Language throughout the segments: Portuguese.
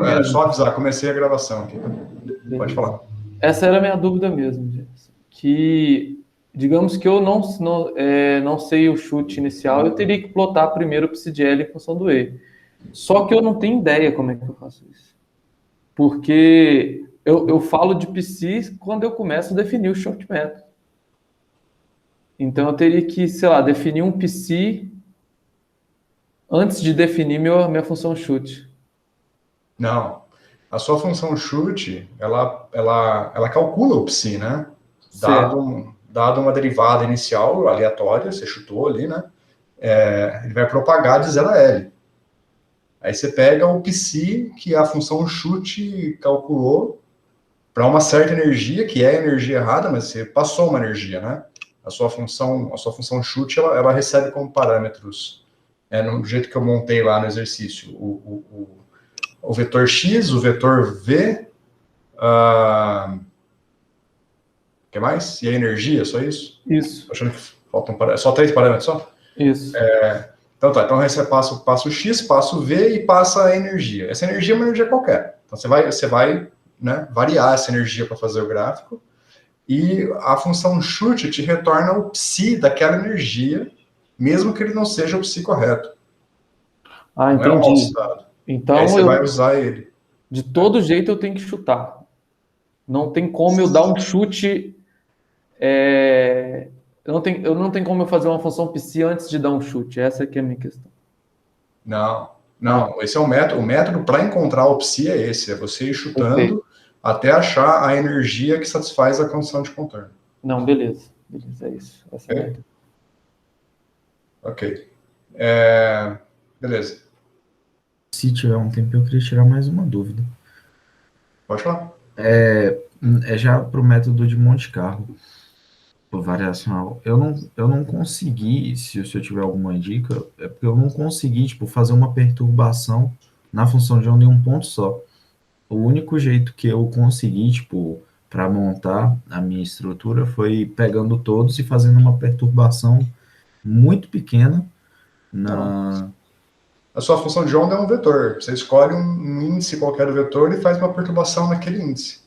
É só avisar, comecei a gravação aqui. Pode falar. Essa era a minha dúvida mesmo, Jefferson. Que, digamos que eu não sei o chute inicial, eu teria que plotar primeiro o PCL em função do E. Só que eu não tenho ideia como é que eu faço isso. Porque eu falo de PC quando eu começo a definir o short method. Então eu teria que, sei lá, definir um PC antes de definir minha função chute. Não. A sua função chute, ela calcula o psi, né? Certo. Dado uma derivada inicial aleatória, você chutou ali, né? Ele vai propagar de 0 a L. Aí você pega o psi que a função chute calculou para uma certa energia, que é a energia errada, mas você passou uma energia, né? A sua função chute, ela recebe como parâmetros, no jeito que eu montei lá no exercício, o vetor x, o vetor v, o que mais? E a energia, só isso? Isso. Tô achando que faltam só 3 parâmetros só? Isso. Então tá, então você passa o x, passa o v e passa a energia. Essa energia é uma energia qualquer. Então você vai né, variar essa energia para fazer o gráfico, e a função chute te retorna o psi daquela energia, mesmo que ele não seja o psi correto. Ah, Não é um entendi. estado. Então, E aí você vai usar ele. De todo jeito eu tenho que chutar. Não tem como eu dar um chute. Eu não tenho como eu fazer uma função psi antes de dar um chute. Essa aqui é a minha questão. Não. Esse é o método. O método para encontrar o psi é esse. É você ir chutando Perfeito. até achar a energia que satisfaz a condição de contorno. Não, beleza. Beleza, é isso. Essa é a método. Ok. Beleza. Se tiver um tempo, eu queria tirar mais uma dúvida. Pode falar. É já para o método de Monte Carlo, variacional. Eu não consegui, se eu tiver alguma dica, é porque eu não consegui, tipo, fazer uma perturbação na função de onda em um ponto só. O único jeito que eu consegui, tipo, para montar a minha estrutura foi pegando todos e fazendo uma perturbação muito pequena na... A sua função de onda é um vetor. Você escolhe um índice qualquer do vetor e faz uma perturbação naquele índice.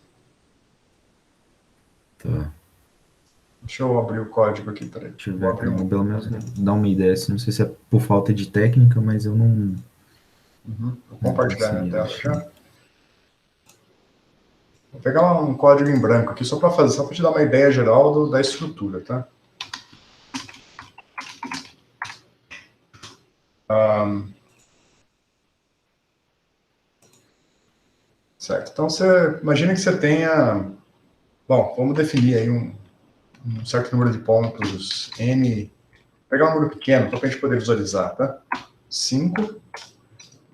Tá. Deixa eu abrir o código aqui, peraí. Deixa eu ver aqui, pelo menos dar uma ideia. Assim, não sei se é por falta de técnica, mas eu não... Vou compartilhar minha tela já. Vou pegar um código em branco aqui só para te dar uma ideia geral da estrutura, tá? Certo. Então, imagina que você tenha... Bom, vamos definir aí um certo número de pontos n... Pegar um número pequeno, só para a gente poder visualizar, tá? 5.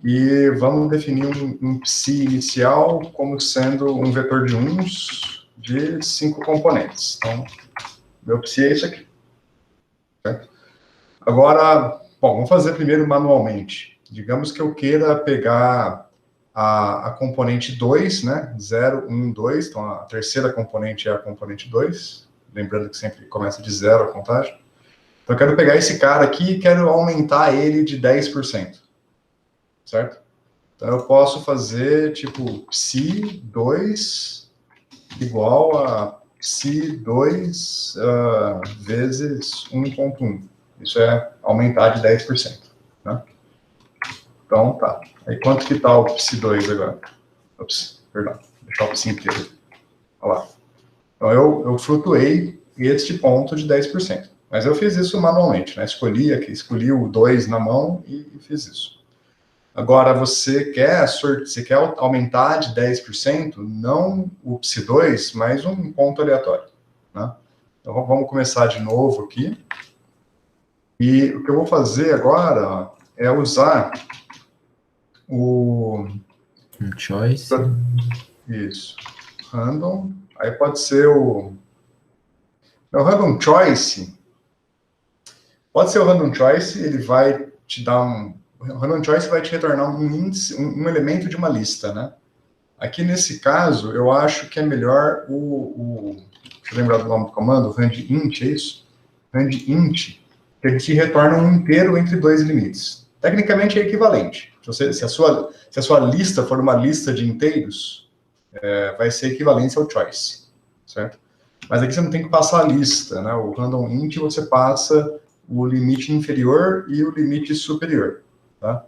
E vamos definir um psi inicial como sendo um vetor de uns de 5 componentes. Então, meu psi é isso aqui. Certo? Agora, bom, vamos fazer primeiro manualmente. Digamos que eu queira pegar a componente 2, né? 0, 1, 2. Então, a terceira componente é a componente 2. Lembrando que sempre começa de 0 a contagem. Então, eu quero pegar esse cara aqui e quero aumentar ele de 10%. Certo? Então, eu posso fazer, tipo, psi 2 igual a psi 2 vezes 1.1. Isso é aumentar de 10%. Né? Então, tá. Aí, quanto que tá o psi 2 agora? Ops, perdão. Vou deixar o psi inteiro. Olha lá. Então, eu flutuei este ponto de 10%. Mas eu fiz isso manualmente, né? Escolhi o 2 na mão e fiz isso. Agora, você quer aumentar de 10%, não o psi2, mas um ponto aleatório. Né? Então, vamos começar de novo aqui. E o que eu vou fazer agora é usar o... choice. Isso. Random. Aí pode ser o random choice. Pode ser o random choice, ele vai te dar o random choice vai te retornar um índice, um elemento de uma lista, né? Aqui nesse caso, eu acho que é melhor deixa eu lembrar do nome do comando, randint, é isso? Randint, que ele te retorna um inteiro entre dois limites. Tecnicamente é equivalente. Se a sua lista for uma lista de inteiros, vai ser equivalente ao choice, certo? Mas aqui você não tem que passar a lista, né? O random int você passa o limite inferior e o limite superior, tá?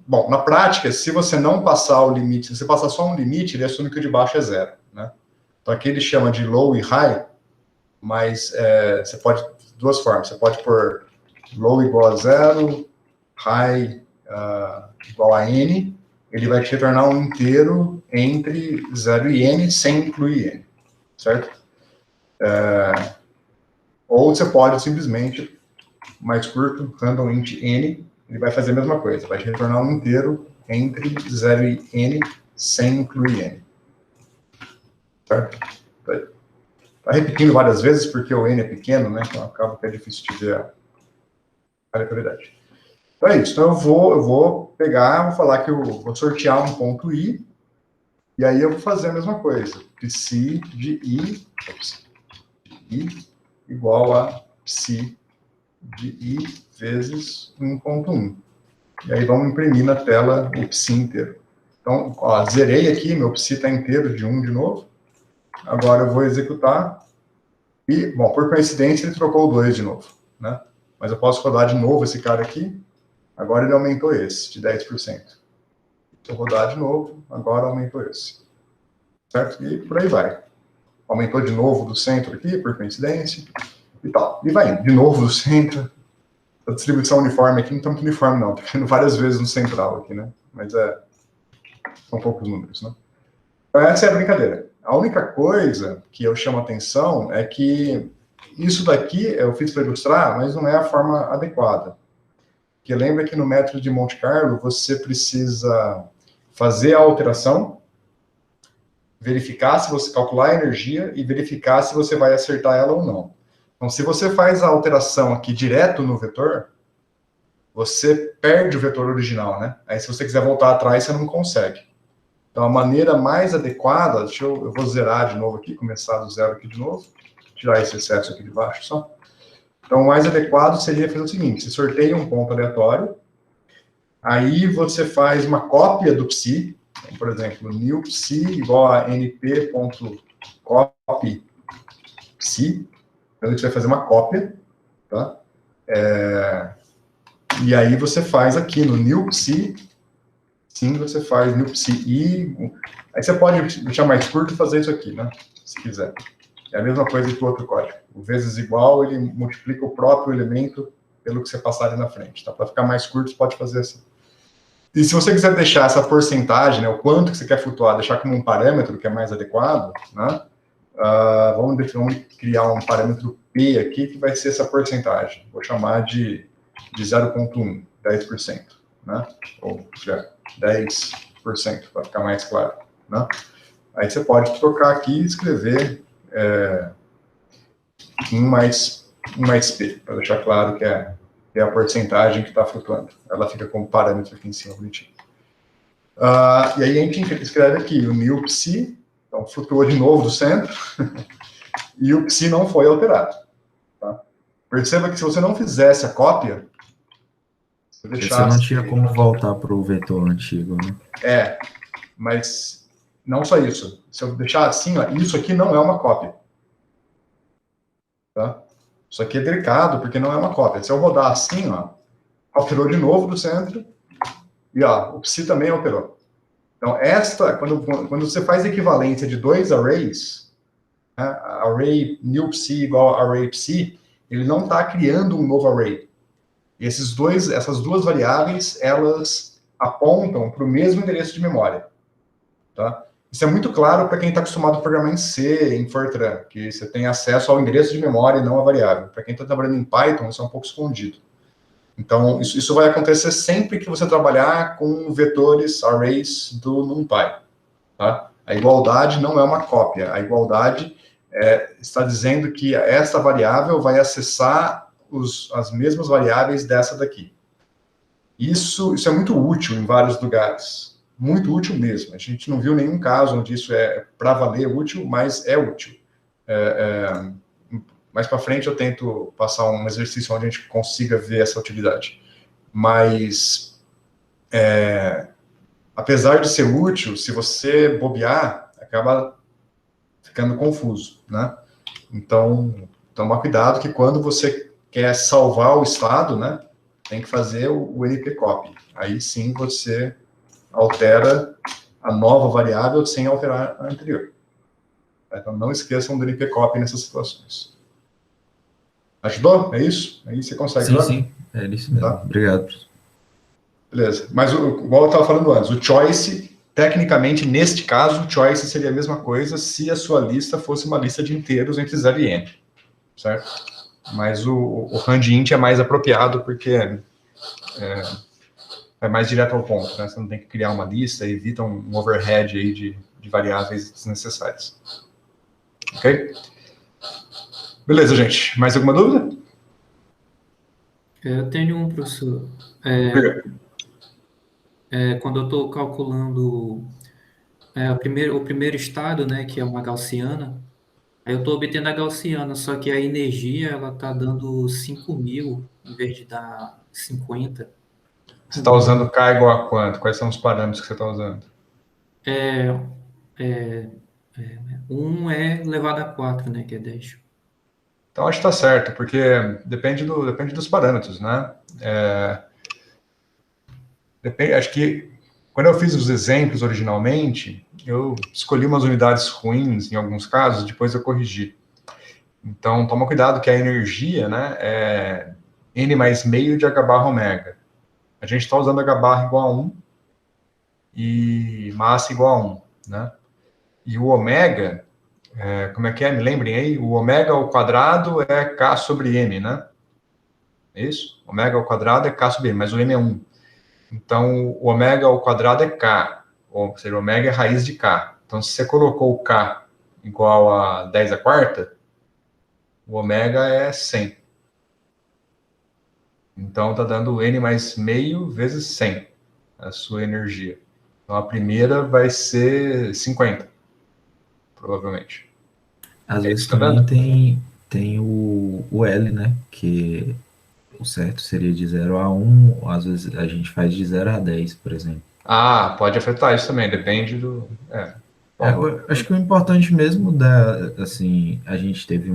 Bom, na prática, se você não passar o limite, se você passar só um limite, ele assume que o de baixo é 0, né? Então aqui ele chama de low e high, mas você pode, de duas formas, você pode pôr low igual a 0, high igual a n, ele vai te retornar um inteiro entre 0 e n, sem incluir n, certo? Ou você pode simplesmente, mais curto, random int n, ele vai fazer a mesma coisa, vai te retornar um inteiro entre 0 e n, sem incluir n. Certo? Tá repetindo várias vezes, porque o n é pequeno, né? Então acaba que é difícil de ver a aleatoriedade. Então é isso. Então eu vou pegar, vou falar que eu vou sortear um ponto i, e aí eu vou fazer a mesma coisa. Psi de i igual a psi de i vezes 1.1. E aí vamos imprimir na tela o psi inteiro. Então, ó, zerei aqui, meu psi está inteiro de 1 de novo. Agora eu vou executar. E, bom, por coincidência, ele trocou o 2 de novo, né? Mas eu posso rodar de novo esse cara aqui. Agora ele aumentou esse, de 10%. Se eu rodar de novo, agora aumentou esse. Certo? E por aí vai. Aumentou de novo do centro aqui, por coincidência. E tal. E vai indo. De novo do centro. A distribuição uniforme aqui não está muito uniforme, não. Está indo várias vezes no central aqui, né? Mas são poucos números, né? Então essa é a brincadeira. A única coisa que eu chamo a atenção é que isso daqui eu fiz para ilustrar, mas não é a forma adequada. Porque lembra que no método de Monte Carlo você precisa fazer a alteração, verificar se você calcular a energia e verificar se você vai acertar ela ou não. Então, se você faz a alteração aqui direto no vetor, você perde o vetor original, né? Aí, se você quiser voltar atrás, você não consegue. Então, a maneira mais adequada, eu vou zerar de novo aqui, começar do zero aqui de novo, tirar esse excesso aqui de baixo só. Então, o mais adequado seria fazer o seguinte, você sorteia um ponto aleatório, aí você faz uma cópia do psi, então, por exemplo, new psi igual a np.copy psi, então a gente vai fazer uma cópia, tá? E aí você faz aqui no new psi, sim, você faz new psi i, aí você pode deixar mais curto e fazer isso aqui, né? Se quiser. É a mesma coisa que o outro código. O vezes igual, ele multiplica o próprio elemento pelo que você passar ali na frente, tá? Para ficar mais curto, você pode fazer assim. E se você quiser deixar essa porcentagem, né, o quanto que você quer flutuar, deixar como um parâmetro que é mais adequado, né? Vamos criar um parâmetro P aqui, que vai ser essa porcentagem. Vou chamar de 0,1, 10%, né? Ou já, 10%, para ficar mais claro, né? Aí você pode trocar aqui e escrever 1 mais P, para deixar claro que é a porcentagem que está flutuando. Ela fica como parâmetro aqui em cima, bonitinho. E aí a gente escreve aqui o new psi, então flutuou de novo do centro, e o psi não foi alterado. Tá? Perceba que se você não fizesse a cópia, você não tinha como voltar para o vetor antigo, né? Mas não só isso. Se eu deixar assim, ó, isso aqui não é uma cópia. Tá? Isso aqui é delicado, porque não é uma cópia. Se eu rodar assim, ó, alterou de novo do centro, e ó, o psi também alterou. Então, quando você faz a equivalência de dois arrays, né, array new psi igual a array psi, ele não está criando um novo array. E essas duas variáveis, elas apontam para o mesmo endereço de memória. Tá? Isso é muito claro para quem está acostumado a programar em C, em Fortran, que você tem acesso ao endereço de memória e não à variável. Para quem está trabalhando em Python, isso é um pouco escondido. Então, isso vai acontecer sempre que você trabalhar com vetores, arrays do NumPy. Tá? A igualdade não é uma cópia. A igualdade está dizendo que essa variável vai acessar as mesmas variáveis dessa daqui. Isso é muito útil em vários lugares. Muito útil mesmo. A gente não viu nenhum caso onde isso é para valer útil, mas é útil. Mais para frente eu tento passar um exercício onde a gente consiga ver essa utilidade. Mas, apesar de ser útil, se você bobear, acaba ficando confuso, né? Então, tomar cuidado que quando você quer salvar o estado, né, tem que fazer o npcopy. Aí sim você altera a nova variável sem alterar a anterior. Então não esqueçam do npcopy nessas situações. Ajudou? É isso? Aí você consegue Sim, agora? sim, é isso mesmo. Tá. Obrigado. Beleza. Mas, igual eu estava falando antes, o choice, tecnicamente, neste caso, o choice seria a mesma coisa se a sua lista fosse uma lista de inteiros entre 0 e n. Certo? Mas o handint é mais apropriado porque é mais direto ao ponto, né? Você não tem que criar uma lista, evita um overhead aí de variáveis desnecessárias. Ok? Beleza, gente. Mais alguma dúvida? Eu tenho um, professor. Diga. Quando eu estou calculando o primeiro estado, né, que é uma gaussiana, aí eu estou obtendo a gaussiana, só que a energia ela está dando 5.000 em vez de dar 50. Você está usando K igual a quanto? Quais são os parâmetros que você está usando? É, é, 1 é elevado a 4, né, que é 10. Então, acho que está certo, porque depende dos parâmetros, né? Acho que quando eu fiz os exemplos originalmente, eu escolhi umas unidades ruins em alguns casos, depois eu corrigi. Então, toma cuidado que a energia, né, é n mais meio de h barra omega. A gente está usando h barra igual a 1 e massa igual a 1, né? E o ômega, como é que é? Me lembrem aí? O ômega ao quadrado é k sobre m, né? É isso? Ômega ao quadrado é k sobre m, mas o m é 1. Então, o ômega ao quadrado é k, ou seja, o ômega é raiz de k. Então, se você colocou o k igual a 10 a quarta, o ômega é 100. Então, está dando n mais meio vezes 100, a sua energia. Então, a primeira vai ser 50, provavelmente. Às É vezes isso, tá também vendo? tem o L, né? Que o certo seria de 0 a 1, às vezes a gente faz de 0 a 10, por exemplo. Ah, pode afetar isso também, depende do... Bom, Eu acho que o importante mesmo assim, a gente teve a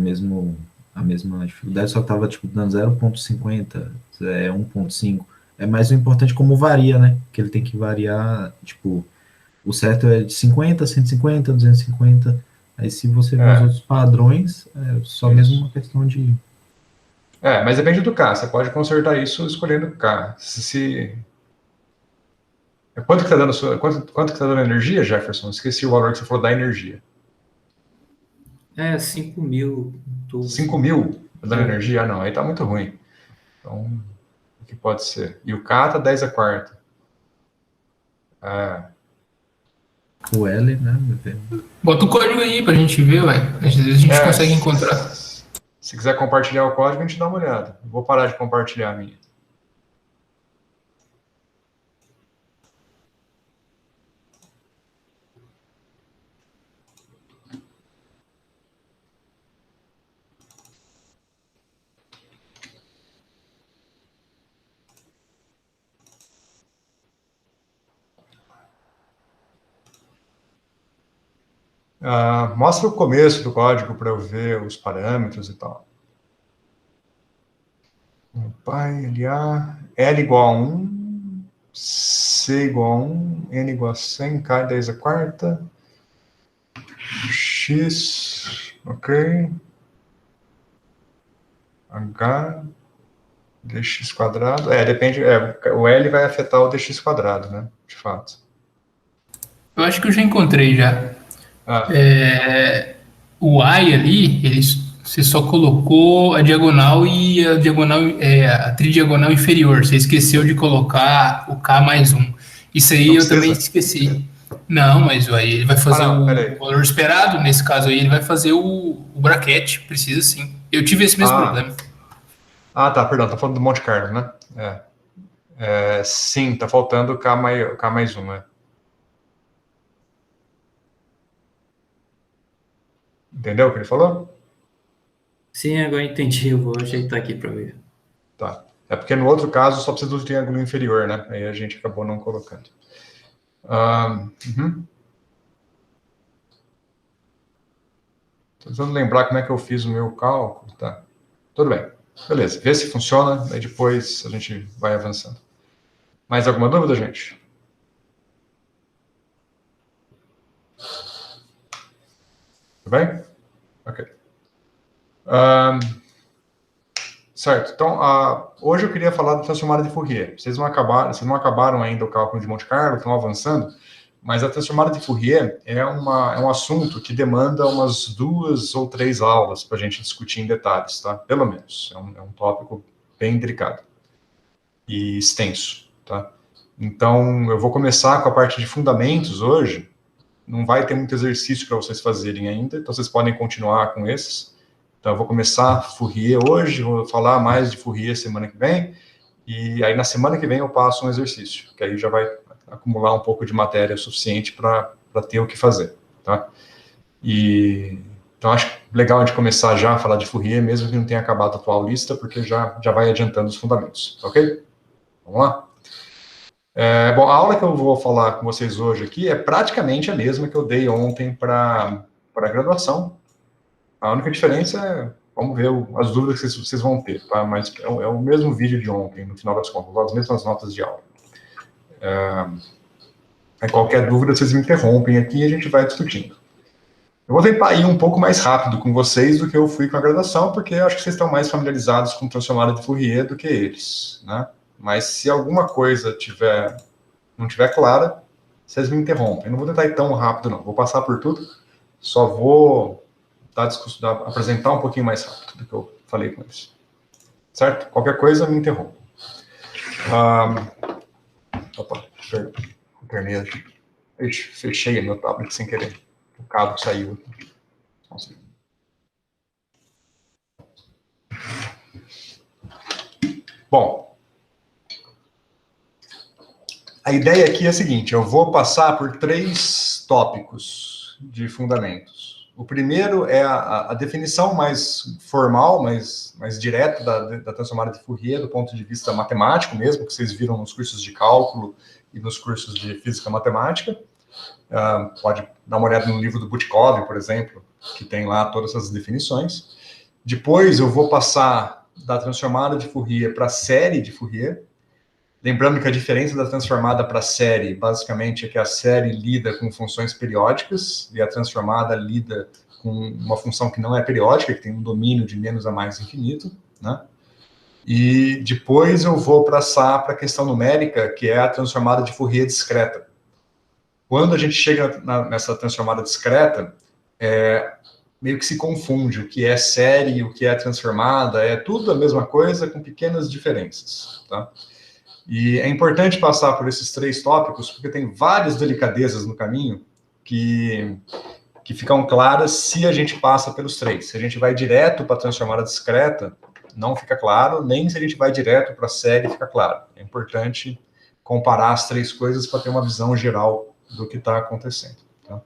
mesma dificuldade, só que tava tipo dando 0,50, 1,5. É mais o importante como varia, né? Que ele tem que variar, tipo, o certo é de 50, 150, 250. Aí se você ver os é, outros padrões, é só mesmo isso. uma questão de. Mas depende do K, você pode consertar isso escolhendo o K. Quanto que está dando, quanto que tá dando energia, Jefferson? Esqueci o valor que você falou da energia. 5.000 todo, 5 assim. mil tá dando É, energia? Ah, não, aí tá muito ruim. Então, o que pode ser? E o K tá 10 a quarta. Ah, O L, né? Bota o código aí pra gente ver, ué. Às vezes a gente consegue encontrar. se quiser compartilhar o código, a gente dá uma olhada. Vou parar de compartilhar a minha. Mostra o começo do código para eu ver os parâmetros e tal. Pai, LA, L igual a 1, C igual a 1, N igual a 100, K 10 a quarta, X, ok, H, dx quadrado, depende, o L vai afetar o dx quadrado, né, de fato. Eu acho que eu já encontrei já. Ah, O I ali, você só colocou a diagonal e a diagonal, a tridiagonal inferior. Você esqueceu de colocar o K mais um. Isso aí não eu também precisa. esqueci. Não, mas aí ele vai Ah, fazer não, o peraí. valor esperado. Nesse caso aí, ele vai fazer o bracket. Precisa sim. Eu tive esse mesmo Ah, problema. tá, perdão, tá falando do Monte Carlo, né? Sim, tá faltando o K mais um, né? Entendeu o que ele falou? sim, agora entendi. Eu vou ajeitar aqui para ver. Tá. É porque no outro caso só precisa do triângulo inferior, né? Aí a gente acabou não colocando. Tô tentando lembrar como é que eu fiz o meu cálculo. Tá. Tudo bem. Beleza. Vê se funciona, aí depois a gente vai avançando. Mais alguma dúvida, gente? Tudo bem? Ok. Certo. Então, hoje eu queria falar da transformada de Fourier. Vocês não acabaram ainda o cálculo de Monte Carlo, estão avançando, mas a transformada de Fourier é um assunto que demanda umas 2 ou 3 aulas para a gente discutir em detalhes, tá? Pelo menos. É um tópico bem delicado e extenso, tá? Então, eu vou começar com a parte de fundamentos hoje. Não vai ter muito exercício para vocês fazerem ainda, então vocês podem continuar com esses. Então, eu vou começar Fourier hoje, vou falar mais de Fourier semana que vem, e aí na semana que vem eu passo um exercício, que aí já vai acumular um pouco de matéria suficiente para ter o que fazer, tá? Então, acho legal a gente começar já a falar de Fourier, mesmo que não tenha acabado a atual lista, porque já vai adiantando os fundamentos, ok? Vamos lá? Bom, a aula que eu vou falar com vocês hoje aqui é praticamente a mesma que eu dei ontem para a graduação. A única diferença é, vamos ver as dúvidas que vocês vão ter, tá? Mas é o mesmo vídeo de ontem, no final das contas, as mesmas notas de aula. Qualquer dúvida, vocês me interrompem aqui e a gente vai discutindo. Eu vou tentar ir um pouco mais rápido com vocês do que eu fui com a graduação, porque eu acho que vocês estão mais familiarizados com transformada de Fourier do que eles, né? Mas se alguma coisa não tiver clara, vocês me interrompem. Eu não vou tentar ir tão rápido, não. Vou passar por tudo, só vou apresentar um pouquinho mais rápido do que eu falei com eles. Certo? Qualquer coisa, me interrompa. Opa, perdão. Internet. Ixi, fechei meu tablet sem querer. O cabo saiu. Bom, a ideia aqui é a seguinte, eu vou passar por 3 tópicos de fundamentos. O primeiro é a definição mais formal, mais direta da transformada de Fourier, do ponto de vista matemático mesmo, que vocês viram nos cursos de cálculo e nos cursos de física matemática. Pode dar uma olhada no livro do Butkov, por exemplo, que tem lá todas essas definições. Depois eu vou passar da transformada de Fourier para a série de Fourier. Lembrando que a diferença da transformada para a série, basicamente, é que a série lida com funções periódicas e a transformada lida com uma função que não é periódica, que tem um domínio de menos a mais infinito, né? E depois eu vou passar para a questão numérica, que é a transformada de Fourier discreta. Quando a gente chega nessa transformada discreta, meio que se confunde o que é série, o que é transformada, é tudo a mesma coisa com pequenas diferenças, tá? E é importante passar por esses 3 tópicos, porque tem várias delicadezas no caminho que ficam claras se a gente passa pelos 3. Se a gente vai direto para a transformada discreta, não fica claro, nem se a gente vai direto para a série, fica claro. É importante comparar as 3 coisas para ter uma visão geral do que está acontecendo. Tá?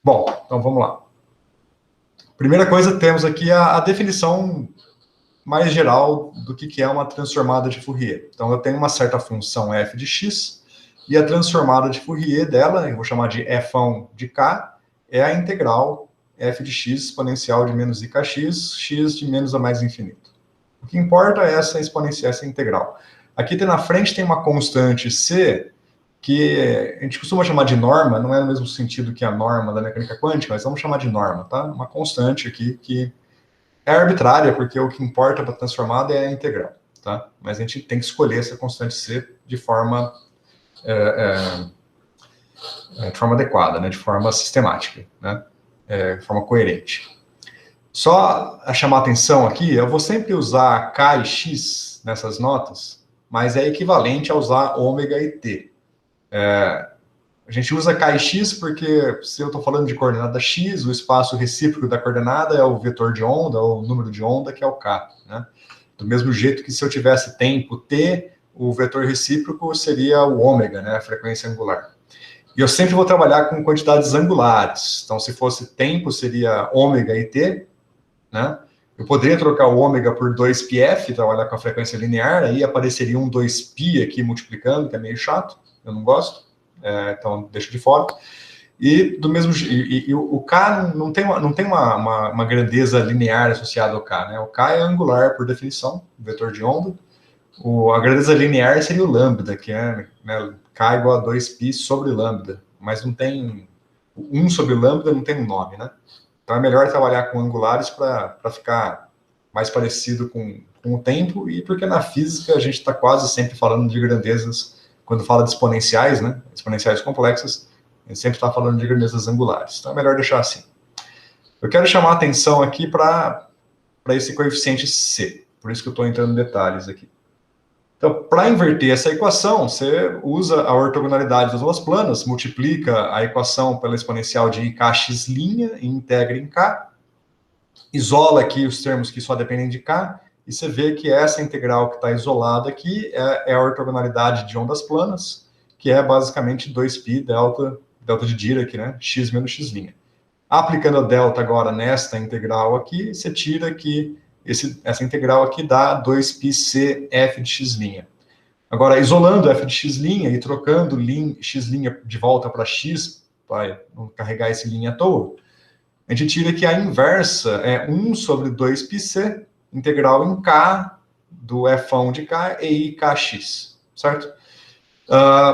Bom, então vamos lá. Primeira coisa, temos aqui a definição mais geral do que é uma transformada de Fourier. Então, eu tenho uma certa função f de x, e a transformada de Fourier dela, eu vou chamar de f de k, é a integral f de x exponencial de menos ikx, x de menos a mais infinito. O que importa é essa exponencial, essa integral. Aqui na frente tem uma constante c, que a gente costuma chamar de norma, não é no mesmo sentido que a norma da mecânica quântica, mas vamos chamar de norma, tá? Uma constante aqui que é arbitrária, porque o que importa para a transformada é a integral, tá? Mas a gente tem que escolher essa constante c de forma adequada, né? De forma sistemática, né? De forma coerente. Só a chamar atenção aqui, eu vou sempre usar k e x nessas notas, mas é equivalente a usar ômega e t. A gente usa k e x porque, se eu estou falando de coordenada x, o espaço recíproco da coordenada é o vetor de onda, ou o número de onda, que é o k, né? Do mesmo jeito que se eu tivesse tempo t, o vetor recíproco seria o ômega, né? A frequência angular. E eu sempre vou trabalhar com quantidades angulares. Então, se fosse tempo, seria ômega e t, né? Eu poderia trocar o ômega por 2πf, trabalhar com a frequência linear, aí apareceria um 2π aqui multiplicando, que é meio chato, eu não gosto, então deixo de fora. E do mesmo e o K não tem uma grandeza linear associada ao K, né? O K é angular por definição, vetor de onda. A grandeza linear seria o lambda, que é, né, K igual a 2π sobre lambda, mas não tem 1 sobre lambda, não tem um nome, né? Então é melhor trabalhar com angulares para ficar mais parecido com o tempo, e porque na física a gente está quase sempre falando de grandezas, quando fala de exponenciais, né? Exponenciais complexas, a gente sempre está falando de grandezas angulares. Então é melhor deixar assim. Eu quero chamar a atenção aqui para esse coeficiente C, por isso que eu estou entrando em detalhes aqui. Então, para inverter essa equação, você usa a ortogonalidade das duas planas, multiplica a equação pela exponencial de ikx' e integra em k, isola aqui os termos que só dependem de k, e você vê que essa integral que está isolada aqui é a ortogonalidade de ondas planas, que é basicamente 2π delta de Dirac, né? X menos x'. Aplicando a delta agora nesta integral aqui, você tira que essa integral aqui dá 2πc f de x'. Agora, isolando f de x' e trocando x' de volta para x, para não carregar esse linha à toa, a gente tira que a inversa é 1 sobre 2πc, integral em k do f de k e ikx, certo?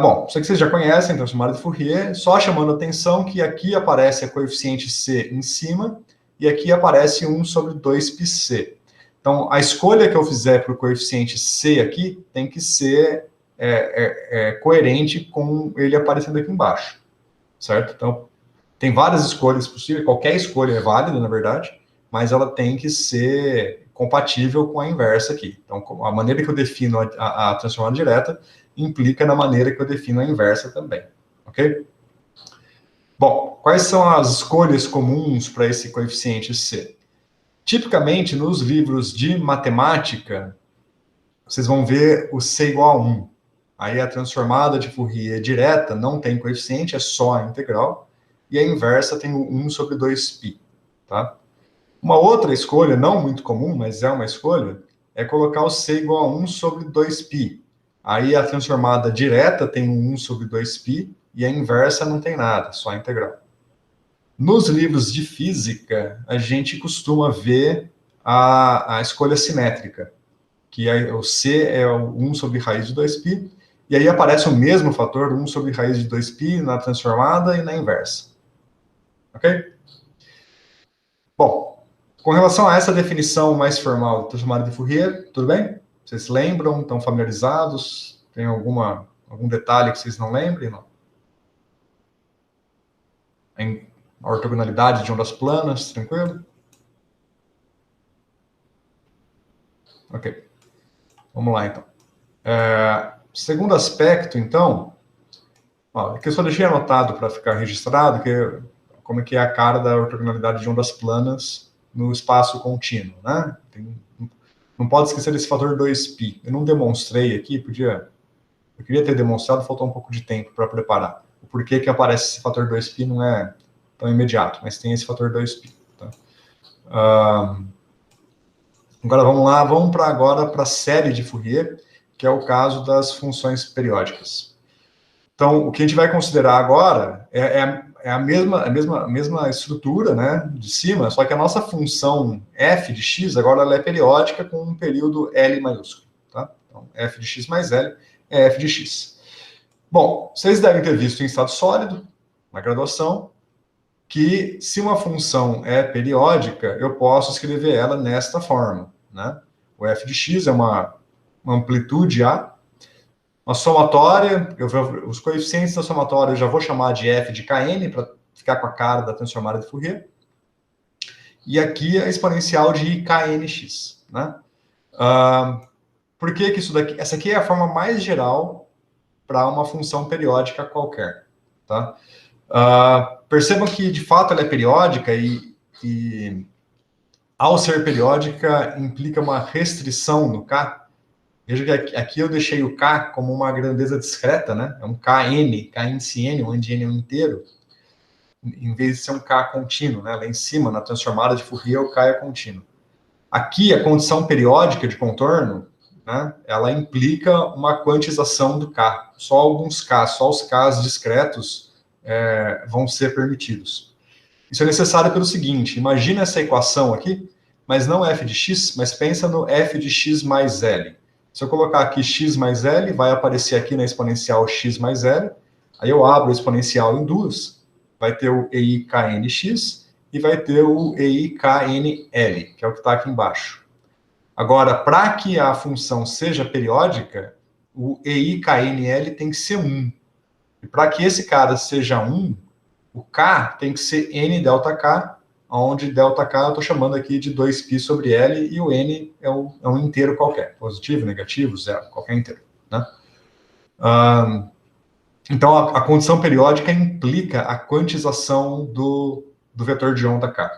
Bom, isso aqui vocês já conhecem, transformada de Fourier, só chamando a atenção que aqui aparece a coeficiente c em cima, e aqui aparece 1 sobre 2πc. Então, a escolha que eu fizer para o coeficiente c aqui tem que ser coerente com ele aparecendo aqui embaixo, certo? Então, tem várias escolhas possíveis, qualquer escolha é válida, na verdade, mas ela tem que ser compatível com a inversa aqui. Então, a maneira que eu defino a transformada direta implica na maneira que eu defino a inversa também, ok? Bom, quais são as escolhas comuns para esse coeficiente c? Tipicamente, nos livros de matemática, vocês vão ver o c igual a 1. Aí a transformada de Fourier direta não tem coeficiente, é só a integral, e a inversa tem o 1 sobre 2π, tá? Uma outra escolha, não muito comum, mas é uma escolha, é colocar o c igual a 1 sobre 2π. Aí a transformada direta tem um 1 sobre 2π, e a inversa não tem nada, só a integral. Nos livros de física, a gente costuma ver a escolha simétrica, que o c é o 1 sobre raiz de 2π, e aí aparece o mesmo fator, 1 sobre raiz de 2π, na transformada e na inversa. Ok? Bom, com relação a essa definição mais formal da transformada de Fourier, tudo bem? Vocês se lembram? Estão familiarizados? Tem algum detalhe que vocês não lembrem? Não? A ortogonalidade de ondas planas, tranquilo? Ok. Vamos lá, então. Segundo aspecto, então, aqui eu só deixei anotado para ficar registrado como é que é a cara da ortogonalidade de ondas planas no espaço contínuo, né? Não pode esquecer desse fator 2π. Eu não demonstrei aqui, eu queria ter demonstrado, faltou um pouco de tempo para preparar. O porquê que aparece esse fator 2π não é tão imediato, mas tem esse fator 2π. Tá? Agora vamos lá, agora para a série de Fourier, que é o caso das funções periódicas. Então, o que a gente vai considerar agora é a mesma estrutura, né, de cima, só que a nossa função f de x agora ela é periódica com um período L maiúsculo. Tá? Então, f de x mais L é f de x. Bom, vocês devem ter visto em estado sólido, na graduação, que se uma função é periódica, eu posso escrever ela nesta forma. Né? O f de x é uma amplitude A, uma somatória, os coeficientes da somatória eu já vou chamar de f de kn, para ficar com a cara da transformada de Fourier. E aqui a exponencial de knx. Né? Por que isso daqui? Essa aqui é a forma mais geral para uma função periódica qualquer. Tá? Percebam que, de fato, ela é periódica e ao ser periódica, implica uma restrição no K. Veja que aqui eu deixei o K como uma grandeza discreta, né? É um Kn, K-índice-N, onde N é um inteiro, em vez de ser um K contínuo, né? Lá em cima, na transformada de Fourier, o K é contínuo. Aqui, a condição periódica de contorno, né, ela implica uma quantização do K. Só alguns K, só os Ks discretos vão ser permitidos. Isso é necessário pelo seguinte, imagina essa equação aqui, mas não f de x, mas pensa no f de x mais L. Se eu colocar aqui x mais L, vai aparecer aqui na exponencial x mais L, aí eu abro a exponencial em duas, vai ter o EIKNX e vai ter o EIKNL, que é o que está aqui embaixo. Agora, para que a função seja periódica, o EIKNL tem que ser 1. E para que esse cara seja 1, o K tem que ser N delta K, onde delta K eu estou chamando aqui de 2π sobre L, e o N é um inteiro qualquer, positivo, negativo, zero, qualquer inteiro. Né? Então, a condição periódica implica a quantização do vetor de onda K.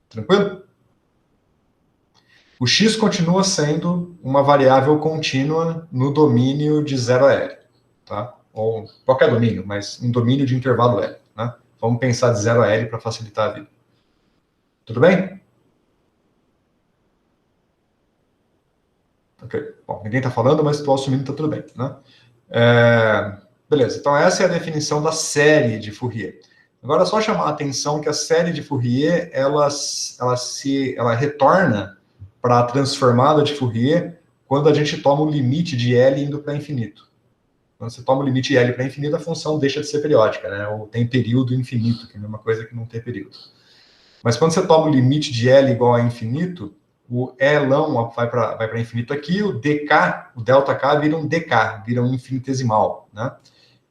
Tranquilo? O x continua sendo uma variável contínua no domínio de 0 a L. Tá? Ou qualquer domínio, mas um domínio de intervalo L. Né? Vamos pensar de 0 a L para facilitar a vida. Tudo bem? Ok. Bom, ninguém está falando, mas estou assumindo que está tudo bem. Né? Beleza, então essa é a definição da série de Fourier. Agora, só chamar a atenção que a série de Fourier, ela retorna para a transformada de Fourier quando a gente toma o limite de L indo para infinito. Quando você toma o limite de L para infinito, a função deixa de ser periódica, né? Ou tem período infinito, que é a mesma coisa que não tem período. Mas quando você toma o limite de L igual a infinito, o Elão vai para infinito aqui, o DK, o delta K vira um DK, vira um infinitesimal, né?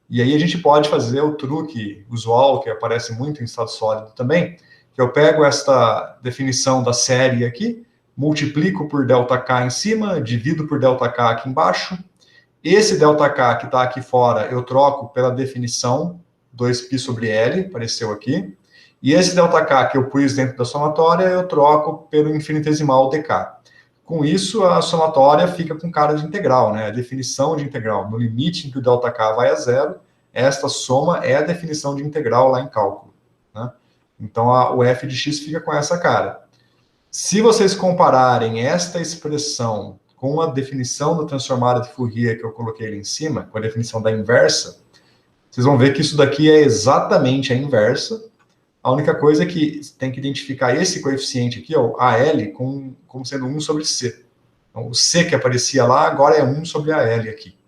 E aí a gente pode fazer o truque usual, que aparece muito em estado sólido também, que eu pego esta definição da série aqui, multiplico por ΔK em cima, divido por ΔK aqui embaixo. Esse ΔK que está aqui fora, eu troco pela definição 2π sobre L, apareceu aqui. E esse ΔK que eu pus dentro da somatória, eu troco pelo infinitesimal dk. Com isso, a somatória fica com cara de integral, né? A definição de integral. No limite em que o ΔK vai a zero, esta soma é a definição de integral lá em cálculo. Né? Então, o f de x fica com essa cara. Se vocês compararem esta expressão com a definição da transformada de Fourier que eu coloquei ali em cima, com a definição da inversa, vocês vão ver que isso daqui é exatamente a inversa. A única coisa é que tem que identificar esse coeficiente aqui, ó, AL, como sendo 1 sobre C. Então, o C que aparecia lá, agora é 1 sobre AL aqui.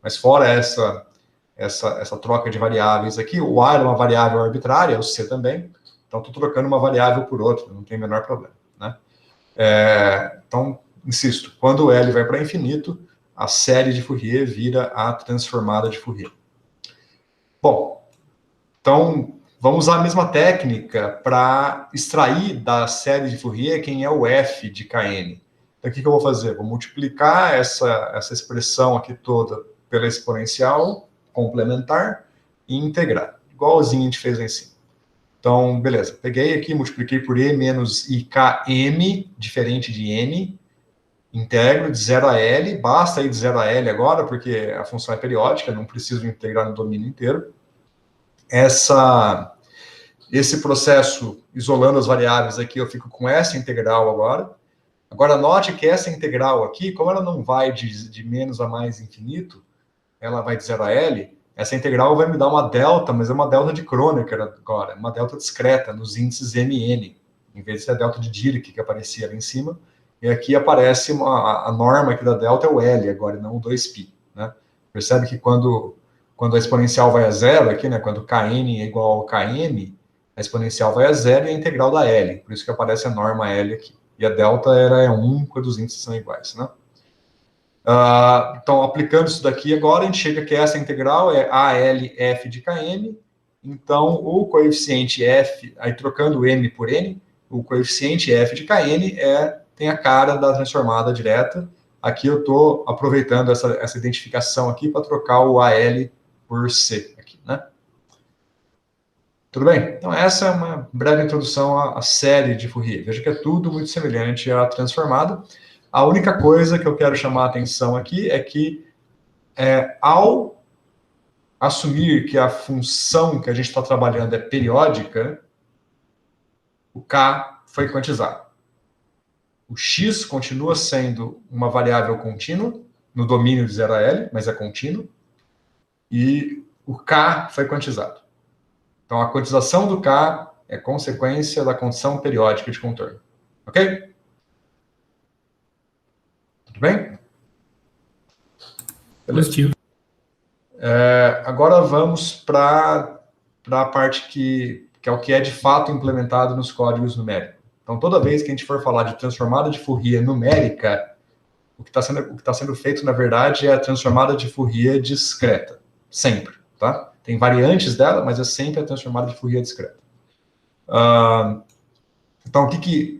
Mas fora essa troca de variáveis aqui, o A é uma variável arbitrária, o C também. Então, estou trocando uma variável por outra, não tem o menor problema. Né? Então, insisto, quando o L vai para infinito, a série de Fourier vira a transformada de Fourier. Bom, então, vamos usar a mesma técnica para extrair da série de Fourier quem é o f de Kn. Então, o que eu vou fazer? Vou multiplicar essa expressão aqui toda pela exponencial complementar e integrar. Igualzinho a gente fez lá em cima. Então, beleza. Peguei aqui, multipliquei por E menos IKM, diferente de N. Integro de 0 a L. Basta ir de 0 a L agora, porque a função é periódica, não preciso integrar no domínio inteiro. Esse processo, isolando as variáveis aqui, eu fico com essa integral agora. Agora, note que essa integral aqui, como ela não vai de menos a mais infinito, ela vai de 0 a L, essa integral vai me dar uma delta, mas é uma delta de Kronecker agora, uma delta discreta, nos índices Mn, em vez de ser a delta de Dirac, que aparecia ali em cima, e aqui aparece a norma aqui da delta é o L agora, e não o 2π. Né? Percebe que quando a exponencial vai a zero aqui, né, quando Kn é igual ao Km, a exponencial vai a zero e a integral da L, por isso que aparece a norma L aqui. E a delta é 1 quando os índices são iguais, né? Então, aplicando isso daqui agora, a gente chega que essa integral é ALF de Km, então o coeficiente f, aí trocando M por N, o coeficiente f de Kn tem a cara da transformada direta. Aqui eu estou aproveitando essa identificação aqui para trocar o AL por C aqui, né? Tudo bem? Então, essa é uma breve introdução à série de Fourier. Veja que é tudo muito semelhante à transformada. A única coisa que eu quero chamar a atenção aqui é que, ao assumir que a função que a gente está trabalhando é periódica, o K foi quantizado. O x continua sendo uma variável contínua, no domínio de 0 a L, mas é contínuo, e o K foi quantizado. Então, a quantização do K é consequência da condição periódica de contorno. Ok? Tudo bem? Beleza. Positivo. Agora vamos para a parte que é o que é de fato implementado nos códigos numéricos. Então, toda vez que a gente for falar de transformada de Fourier numérica, o que está sendo feito, na verdade, é a transformada de Fourier discreta. Sempre, tá? Tem variantes dela, mas é sempre a transformada de Fourier discreta. Então,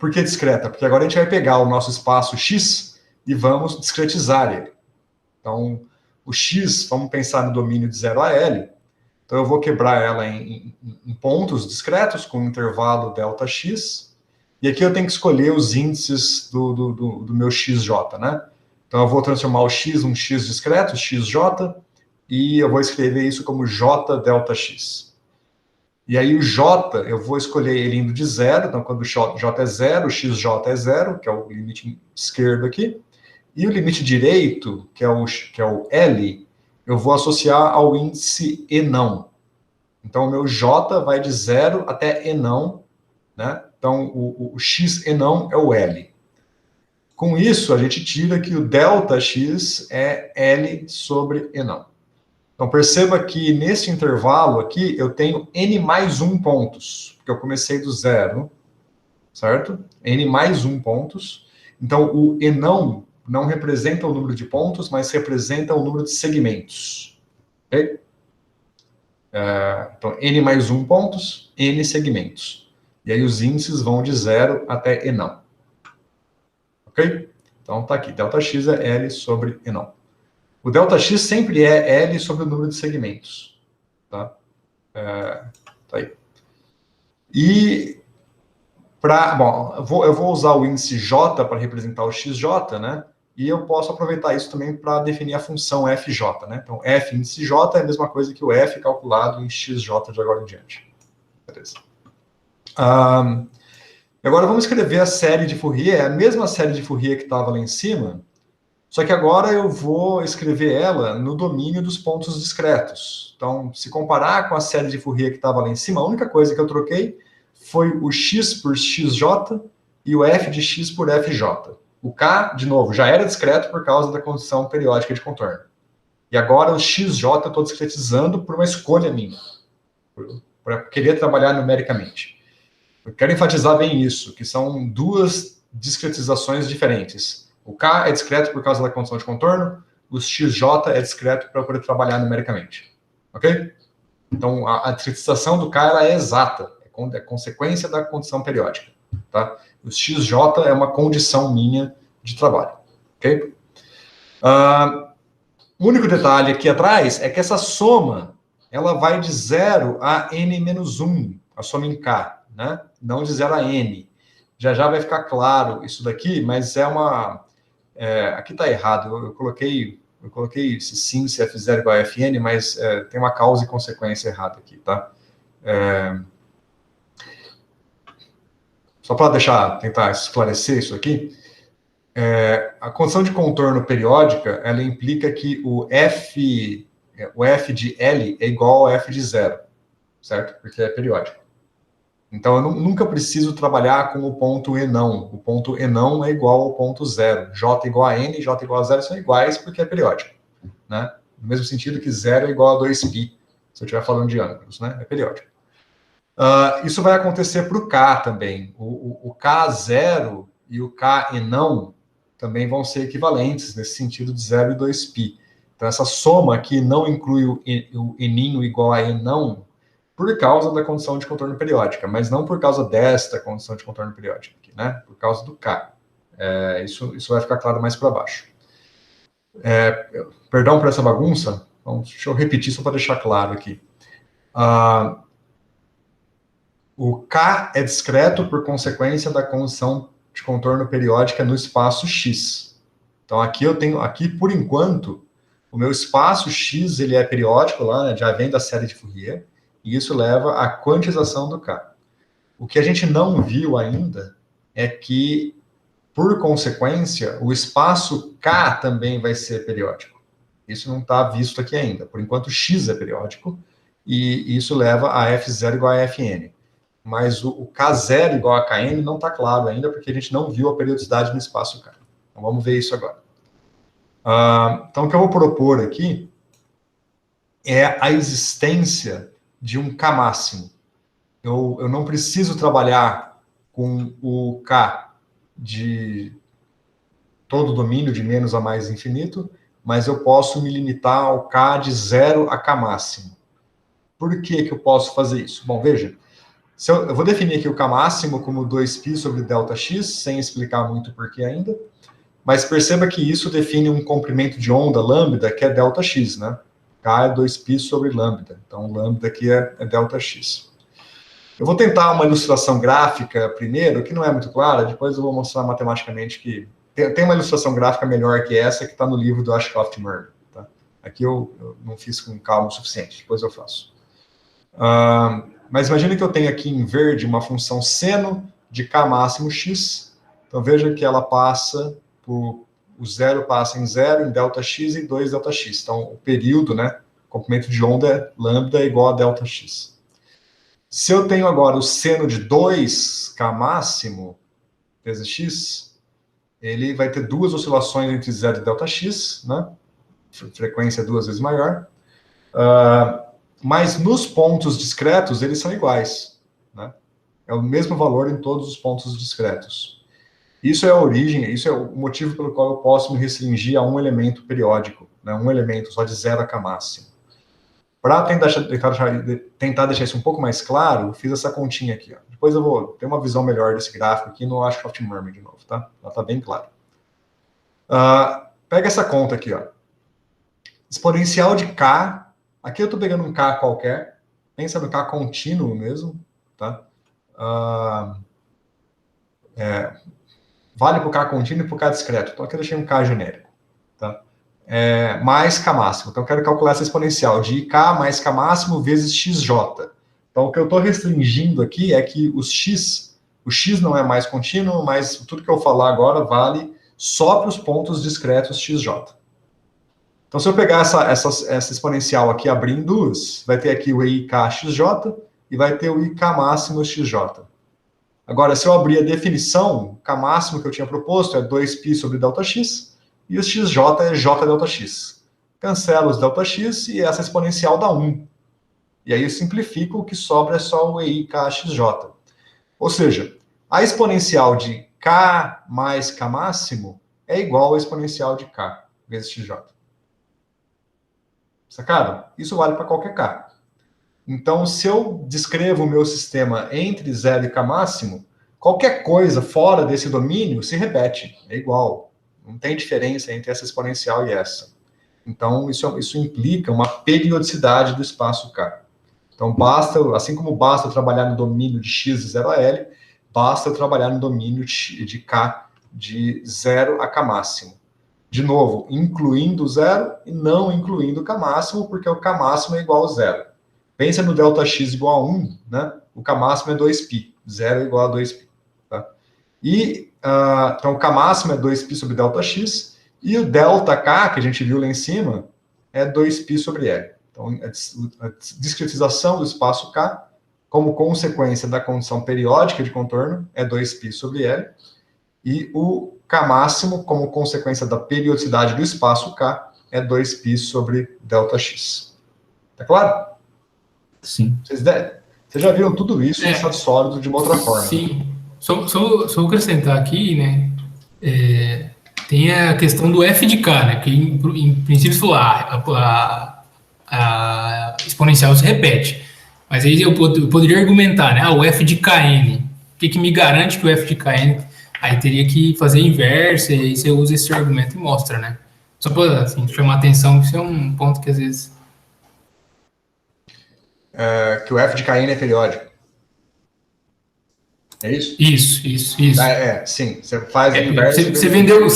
por que discreta? Porque agora a gente vai pegar o nosso espaço X e vamos discretizar ele. Então, o X, vamos pensar no domínio de 0 a L. Então, eu vou quebrar ela em pontos discretos, com um intervalo ΔX. E aqui eu tenho que escolher os índices do meu XJ, né? Então, eu vou transformar o X num X discreto, XJ, e eu vou escrever isso como J ΔX. E aí o J, eu vou escolher ele indo de 0, então quando o J é 0, o XJ é 0, que é o limite esquerdo aqui. E o limite direito, que é o L, eu vou associar ao índice E não. Então, o meu J vai de 0 até E não, né? Então, o X E não é o L. Com isso, a gente tira que o ΔX é L sobre E não. Então, perceba que nesse intervalo aqui, eu tenho N mais 1 pontos, porque eu comecei do 0, certo? N mais 1 pontos. Então, o E não representa o número de pontos, mas representa o número de segmentos. Ok? Então, N mais 1 pontos, N segmentos. E aí os índices vão de 0 até E não. Ok? Então, tá aqui. ΔX é L sobre E não. O ΔX sempre é L sobre o número de segmentos. Tá? Tá aí. E, eu vou usar o índice J para representar o XJ, né? E eu posso aproveitar isso também para definir a função FJ, né? Então, F índice J é a mesma coisa que o F calculado em XJ de agora em diante. Beleza. Agora vamos escrever a série de Fourier, é a mesma série de Fourier que estava lá em cima, só que agora eu vou escrever ela no domínio dos pontos discretos. Então, se comparar com a série de Fourier que estava lá em cima, a única coisa que eu troquei foi o X por XJ e o F de X por FJ. O K, de novo, já era discreto por causa da condição periódica de contorno. E agora o XJ eu estou discretizando por uma escolha minha, para querer trabalhar numericamente. Eu quero enfatizar bem isso, que são duas discretizações diferentes. O K é discreto por causa da condição de contorno, o XJ é discreto para poder trabalhar numericamente. Ok? Então, a discretização do K ela é exata, é consequência da condição periódica. Tá? O XJ é uma condição minha de trabalho. Ok? O único detalhe aqui atrás é que essa soma ela vai de 0 a N-1, a soma em K, né? Não de 0 a N. Já vai ficar claro isso daqui, mas aqui está errado. Eu coloquei se sim, se F0 igual a Fn, mas tem uma causa e consequência errada aqui, tá? Só para tentar esclarecer isso aqui, a condição de contorno periódica, ela implica que o F de L é igual ao F de 0, certo? Porque é periódico. Então, eu nunca preciso trabalhar com o ponto E não. O ponto E não é igual ao ponto 0. J igual a N, J igual a 0 são iguais porque é periódico. Né? No mesmo sentido que 0 é igual a 2π, se eu estiver falando de ângulos, né? É periódico. Isso vai acontecer para o K também. O K0 e o K E não também vão ser equivalentes, nesse sentido de 0 e 2π. Então, essa soma aqui não inclui o Eninho igual a E não, por causa da condição de contorno periódica, mas não por causa desta condição de contorno periódica, aqui, né? Por causa do K. Isso vai ficar claro mais para baixo. Perdão por essa bagunça, então, deixa eu repetir só para deixar claro aqui. O K é discreto por consequência da condição de contorno periódica no espaço X. Então, aqui por enquanto, o meu espaço X ele é periódico, lá, né, já vem da série de Fourier, e isso leva à quantização do K. O que a gente não viu ainda é que por consequência, o espaço K também vai ser periódico. Isso não está visto aqui ainda. Por enquanto, X é periódico, e isso leva a F0 igual a Fn. Mas o K0 igual a Kn não está claro ainda, porque a gente não viu a periodicidade no espaço K. Então, vamos ver isso agora. Então, o que eu vou propor aqui é a existência de um K máximo. Eu não preciso trabalhar com o K de todo o domínio, de menos a mais infinito, mas eu posso me limitar ao K de 0 a K máximo. Por que eu posso fazer isso? Bom, veja, eu vou definir aqui o K máximo como 2π sobre ΔX, sem explicar muito porquê ainda, mas perceba que isso define um comprimento de onda lambda, que é ΔX, né? K é 2π sobre lambda, então lambda aqui é ΔX. Eu vou tentar uma ilustração gráfica primeiro, que não é muito clara, depois eu vou mostrar matematicamente que... Tem uma ilustração gráfica melhor que essa, que está no livro do Ashcroft Murray. Tá? Aqui eu não fiz com calma o suficiente, depois eu faço. Mas imagine que eu tenho aqui em verde uma função seno de K máximo x. Então veja que ela passa por... O zero passa em 0, em ΔX e 2ΔX. Então o período, né, o comprimento de onda é lambda igual a ΔX. Se eu tenho agora o seno de 2K máximo, vezes x, ele vai ter duas oscilações entre 0 e ΔX, né? Frequência 2 vezes maior. Mas nos pontos discretos, eles são iguais. Né? É o mesmo valor em todos os pontos discretos. Isso é a origem, isso é o motivo pelo qual eu posso me restringir a um elemento periódico, né? Um elemento só de 0 a K máximo. Para tentar deixar isso um pouco mais claro, eu fiz essa continha aqui. Ó. Depois eu vou ter uma visão melhor desse gráfico aqui no Ashcroft Murray de novo, tá? Ela está bem clara. Pega essa conta aqui, ó. Exponencial de K. Aqui eu estou pegando um K qualquer. Pensa no K contínuo mesmo, tá? Vale para o K contínuo e para o K discreto. Então aqui eu deixei um K genérico, tá? Mais K máximo. Então, eu quero calcular essa exponencial de IK mais K máximo vezes XJ. Então, o que eu estou restringindo aqui é que o X não é mais contínuo, mas tudo que eu falar agora vale só para os pontos discretos XJ. Então, se eu pegar essa exponencial aqui, abrir em duas, vai ter aqui o EIK XJ e vai ter o IK máximo XJ. Agora, se eu abrir a definição, o K máximo que eu tinha proposto é 2π sobre ΔX, e o XJ é J ΔX. Cancela os ΔX e essa exponencial dá 1. E aí eu simplifico, o que sobra é só o EIKXJ. Ou seja, a exponencial de K mais K máximo é igual à exponencial de K vezes XJ. Sacaram? Isso vale para qualquer K. Então, se eu descrevo o meu sistema entre 0 e K máximo, qualquer coisa fora desse domínio se repete, é igual. Não tem diferença entre essa exponencial e essa. Então, isso implica uma periodicidade do espaço K. Então, assim como basta eu trabalhar no domínio de x de 0 a L, basta eu trabalhar no domínio de K de 0 a K máximo. De novo, incluindo 0 e não incluindo K máximo, porque o K máximo é igual a 0. Pensa no ΔX igual a 1, né? O K máximo é 2π. 0 é igual a 2π. Tá? Então, o K máximo é 2π sobre ΔX, e o ΔK, que a gente viu lá em cima, é 2π sobre L. Então, a discretização do espaço K, como consequência da condição periódica de contorno, é 2π sobre L, e o K máximo, como consequência da periodicidade do espaço K, é 2π sobre ΔX. Tá claro? Sim. Vocês já viram tudo isso em estado sólido de uma outra forma. Sim. Só acrescentar aqui, né? Tem a questão do F de K, né? Que em princípio você falou, a exponencial se repete. Mas aí eu poderia argumentar, né? O F de Kn. O que me garante que o F de Kn? Aí teria que fazer inversa, e aí você usa esse argumento e mostra, né? Só para assim, chamar a atenção, que isso é um ponto que às vezes... que o F de Kn é periódico. É isso? Isso. Sim. Você faz o inverso. Você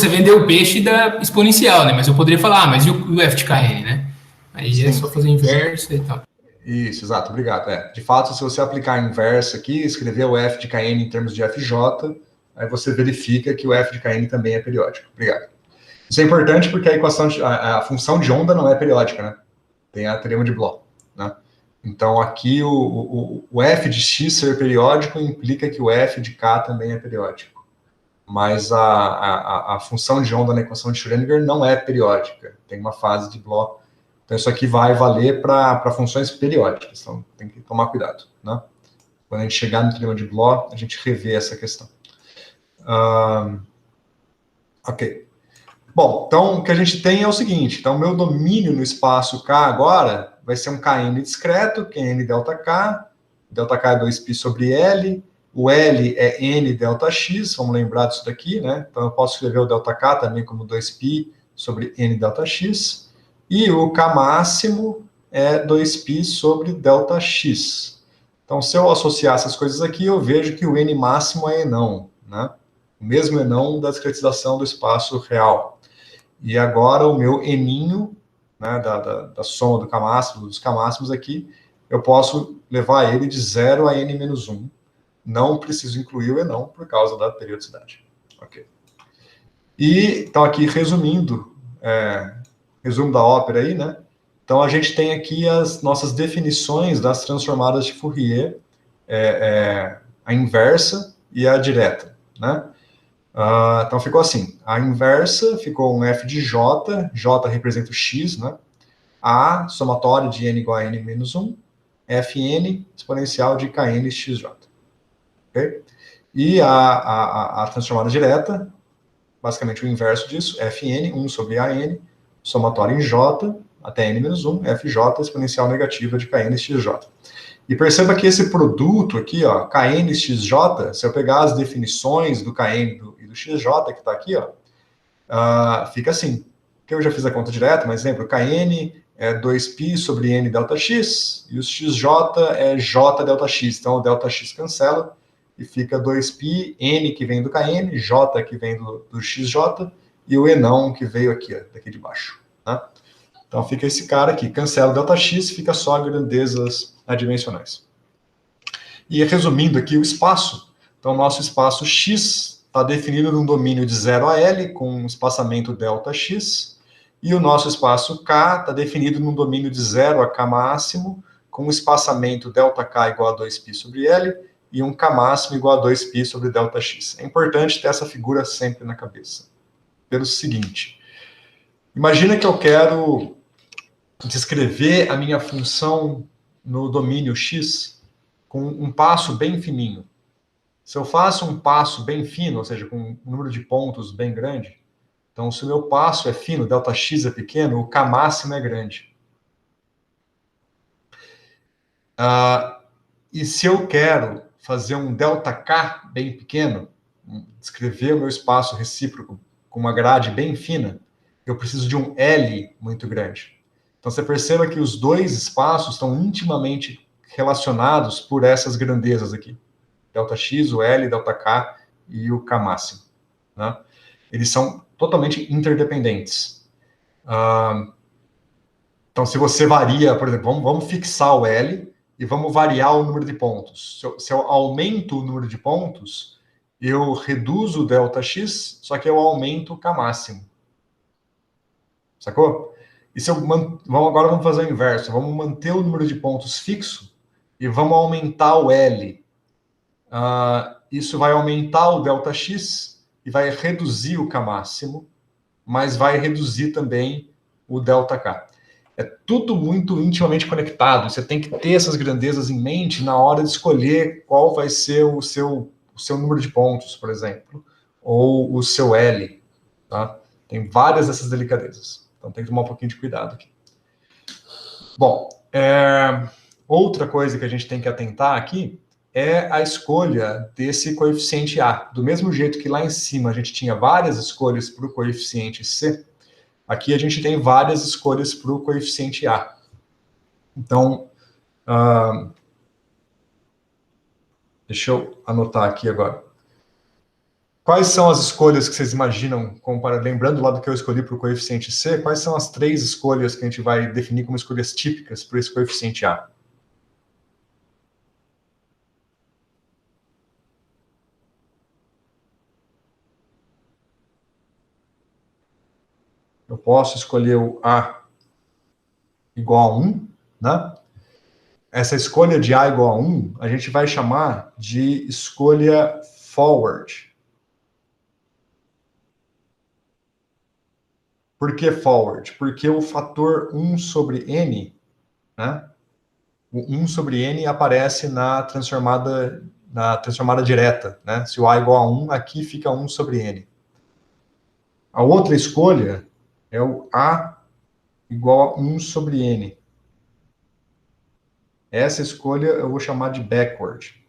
vendeu o peixe da exponencial, né? Mas eu poderia falar, mas e o F de Kn, né? Aí sim, é só fazer inversa e tal. Isso, exato, obrigado. De fato, se você aplicar a inversa aqui, escrever o F de Kn em termos de FJ, aí você verifica que o f de kn também é periódico. Obrigado. Isso é importante porque a função de onda não é periódica, né? Tem a teorema de Bloch, né? Então, aqui, o f de x ser periódico implica que o f de k também é periódico. Mas a função de onda na equação de Schrödinger não é periódica. Tem uma fase de Bloch. Então, isso aqui vai valer para funções periódicas. Então, tem que tomar cuidado, né? Quando a gente chegar no teorema de Bloch, a gente revê essa questão. Ok. Bom, então, o que a gente tem é o seguinte. Então, o meu domínio no espaço K agora vai ser um Kn discreto, que é n delta K é 2π sobre L, o L é n delta x, vamos lembrar disso daqui, né? Então, eu posso escrever o delta K também como 2π sobre n delta x, e o K máximo é 2π sobre delta x. Então, se eu associar essas coisas aqui, eu vejo que o n máximo é enão, né? O mesmo enão da discretização do espaço real. E agora o meu eninho, né, da soma do K máximo, dos K máximos aqui, eu posso levar ele de 0 a n menos 1. Não preciso incluir o enão por causa da periodicidade. Ok. E, então, aqui, resumindo, resumo da ópera aí, né? Então, a gente tem aqui as nossas definições das transformadas de Fourier, a inversa e a direta, né? Então, ficou assim. A inversa ficou um f de j, j representa o x, né? A, somatório de n igual a n menos 1, fn, exponencial de kn xj. Ok? E a transformada direta, basicamente o inverso disso, fn, 1 sobre an, somatório em j, até n menos 1, fj, exponencial negativa de kn xj. E perceba que esse produto aqui, ó, kn xj, se eu pegar as definições do kn e do xj, que está aqui, ó, fica assim. Que eu já fiz a conta direta, mas lembra, o kn é 2π sobre n delta x, e o xj é j delta x. Então, o delta x cancela, e fica 2π, n que vem do kn, j que vem do xj, e o enão que veio aqui, ó, daqui de baixo. Né? Então, fica esse cara aqui, cancela o delta x, fica só grandezas adimensionais. E resumindo aqui o espaço, então, nosso espaço x está definido num domínio de 0 a L, com um espaçamento delta x, e o nosso espaço K está definido num domínio de 0 a K máximo, com um espaçamento delta K igual a 2π sobre L, e um K máximo igual a 2π sobre delta x. É importante ter essa figura sempre na cabeça. Pelo seguinte, imagina que eu quero descrever a minha função no domínio x com um passo bem fininho. Se eu faço um passo bem fino, ou seja, com um número de pontos bem grande, então se o meu passo é fino, delta x é pequeno, o K máximo é grande. E se eu quero fazer um delta K bem pequeno, descrever o meu espaço recíproco com uma grade bem fina, eu preciso de um L muito grande. Então você perceba que os dois espaços estão intimamente relacionados por essas grandezas aqui. Delta x, o L, delta K e o K máximo. Né? Eles são totalmente interdependentes. Então, se você varia, por exemplo, vamos fixar o L e vamos variar o número de pontos. Se eu aumento o número de pontos, eu reduzo o delta x, só que eu aumento o K máximo. Sacou? E se eu agora vamos fazer o inverso. Vamos manter o número de pontos fixo e vamos aumentar o L. Isso vai aumentar o delta x e vai reduzir o K máximo, mas vai reduzir também o delta K. É tudo muito intimamente conectado. Você tem que ter essas grandezas em mente na hora de escolher qual vai ser o seu número de pontos, por exemplo, ou o seu L. Tá? Tem várias dessas delicadezas. Então tem que tomar um pouquinho de cuidado aqui. Bom, outra coisa que a gente tem que atentar aqui é a escolha desse coeficiente A. Do mesmo jeito que lá em cima a gente tinha várias escolhas para o coeficiente C, aqui a gente tem várias escolhas para o coeficiente A. Então, deixa eu anotar aqui agora. Quais são as escolhas que vocês imaginam, lembrando lá do que eu escolhi para o coeficiente C, quais são as 3 escolhas que a gente vai definir como escolhas típicas para esse coeficiente A? eu posso escolher o A igual a 1, né? Essa escolha de A igual a 1, a gente vai chamar de escolha forward. Por que forward? Porque o fator 1 sobre n, né? O 1 sobre n aparece na transformada direta, né? Se o A é igual a 1, aqui fica 1 sobre n. A outra escolha é o A igual a 1 sobre n. Essa escolha eu vou chamar de backward.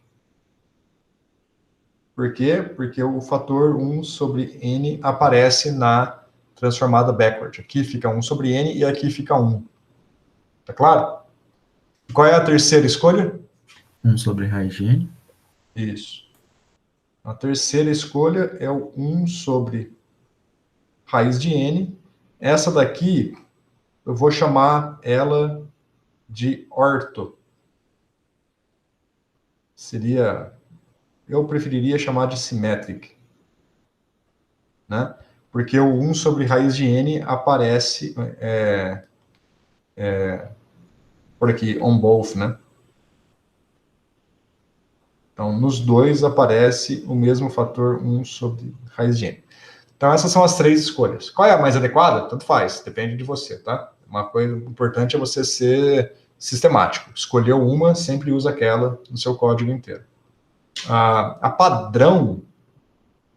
Por quê? Porque o fator 1 sobre n aparece na transformada backward. Aqui fica 1 sobre n e aqui fica 1. Tá claro? Qual é a terceira escolha? 1 sobre raiz de n. Isso. A terceira escolha é o 1 sobre raiz de n. Essa daqui, eu vou chamar ela de orto. Eu preferiria chamar de symmetric, né? Porque o 1 sobre raiz de n aparece por aqui, on both, né? Então, nos dois aparece o mesmo fator 1 sobre raiz de n. Então, essas são as três escolhas. Qual é a mais adequada? Tanto faz, depende de você, tá? Uma coisa importante é você ser sistemático. Escolheu uma, sempre usa aquela no seu código inteiro. A padrão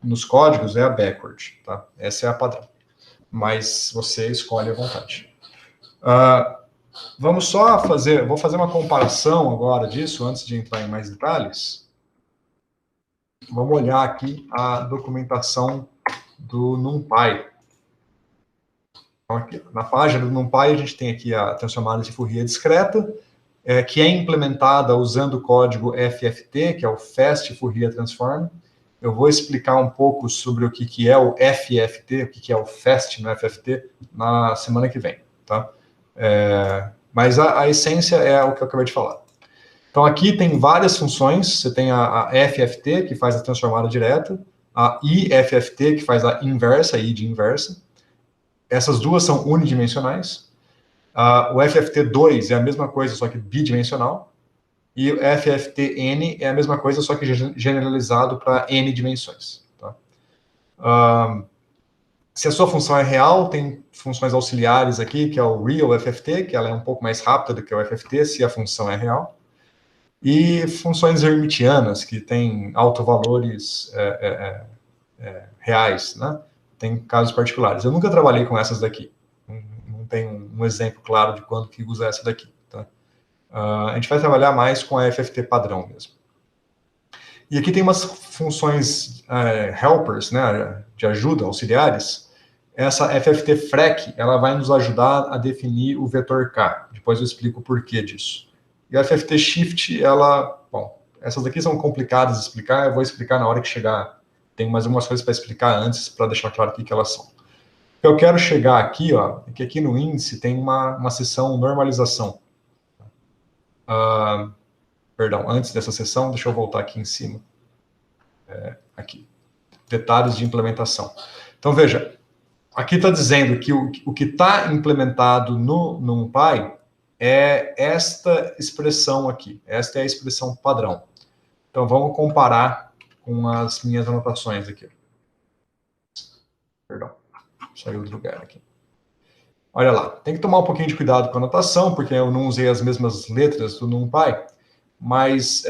nos códigos é a backward, tá? Essa é a padrão. Mas você escolhe à vontade. Vou fazer uma comparação agora disso, antes de entrar em mais detalhes. Vamos olhar aqui a documentação do NumPy. Então, aqui, na página do NumPy, a gente tem aqui a transformada de Fourier discreta, que é implementada usando o código FFT, que é o Fast Fourier Transform. Eu vou explicar um pouco sobre o que é o FFT, o que é o Fast no FFT, na semana que vem, tá? Mas a essência é o que eu acabei de falar. Então, aqui tem várias funções. Você tem a FFT, que faz a transformada direta, a IFFT, que faz a inversa, I de inversa. Essas duas são unidimensionais. O FFT2 é a mesma coisa, só que bidimensional. E o FFTN é a mesma coisa, só que generalizado para N dimensões. Tá? Se a sua função é real, tem funções auxiliares aqui, que é o Real FFT, que ela é um pouco mais rápida do que o FFT, se a função é real. E funções hermitianas, que têm autovalores reais, né? Tem casos particulares. Eu nunca trabalhei com essas daqui. Não tem um exemplo claro de quando que usa essa daqui. Tá? A gente vai trabalhar mais com a FFT padrão mesmo. E aqui tem umas funções helpers, né, de ajuda, auxiliares. Essa FFT frac, ela vai nos ajudar a definir o vetor K. Depois eu explico o porquê disso. E a FFT shift, essas daqui são complicadas de explicar, eu vou explicar na hora que chegar. Tem mais algumas coisas para explicar antes, para deixar claro o que elas são. Eu quero chegar aqui, ó, que aqui no índice tem uma seção normalização. Perdão, antes dessa seção, deixa eu voltar aqui em cima. Aqui. Detalhes de implementação. Então, veja, aqui está dizendo que o que está implementado no NumPy é esta expressão aqui. Esta é a expressão padrão. Então, vamos comparar com as minhas anotações aqui. Perdão, saiu do lugar aqui. Olha lá, tem que tomar um pouquinho de cuidado com a anotação, porque eu não usei as mesmas letras do NumPy, mas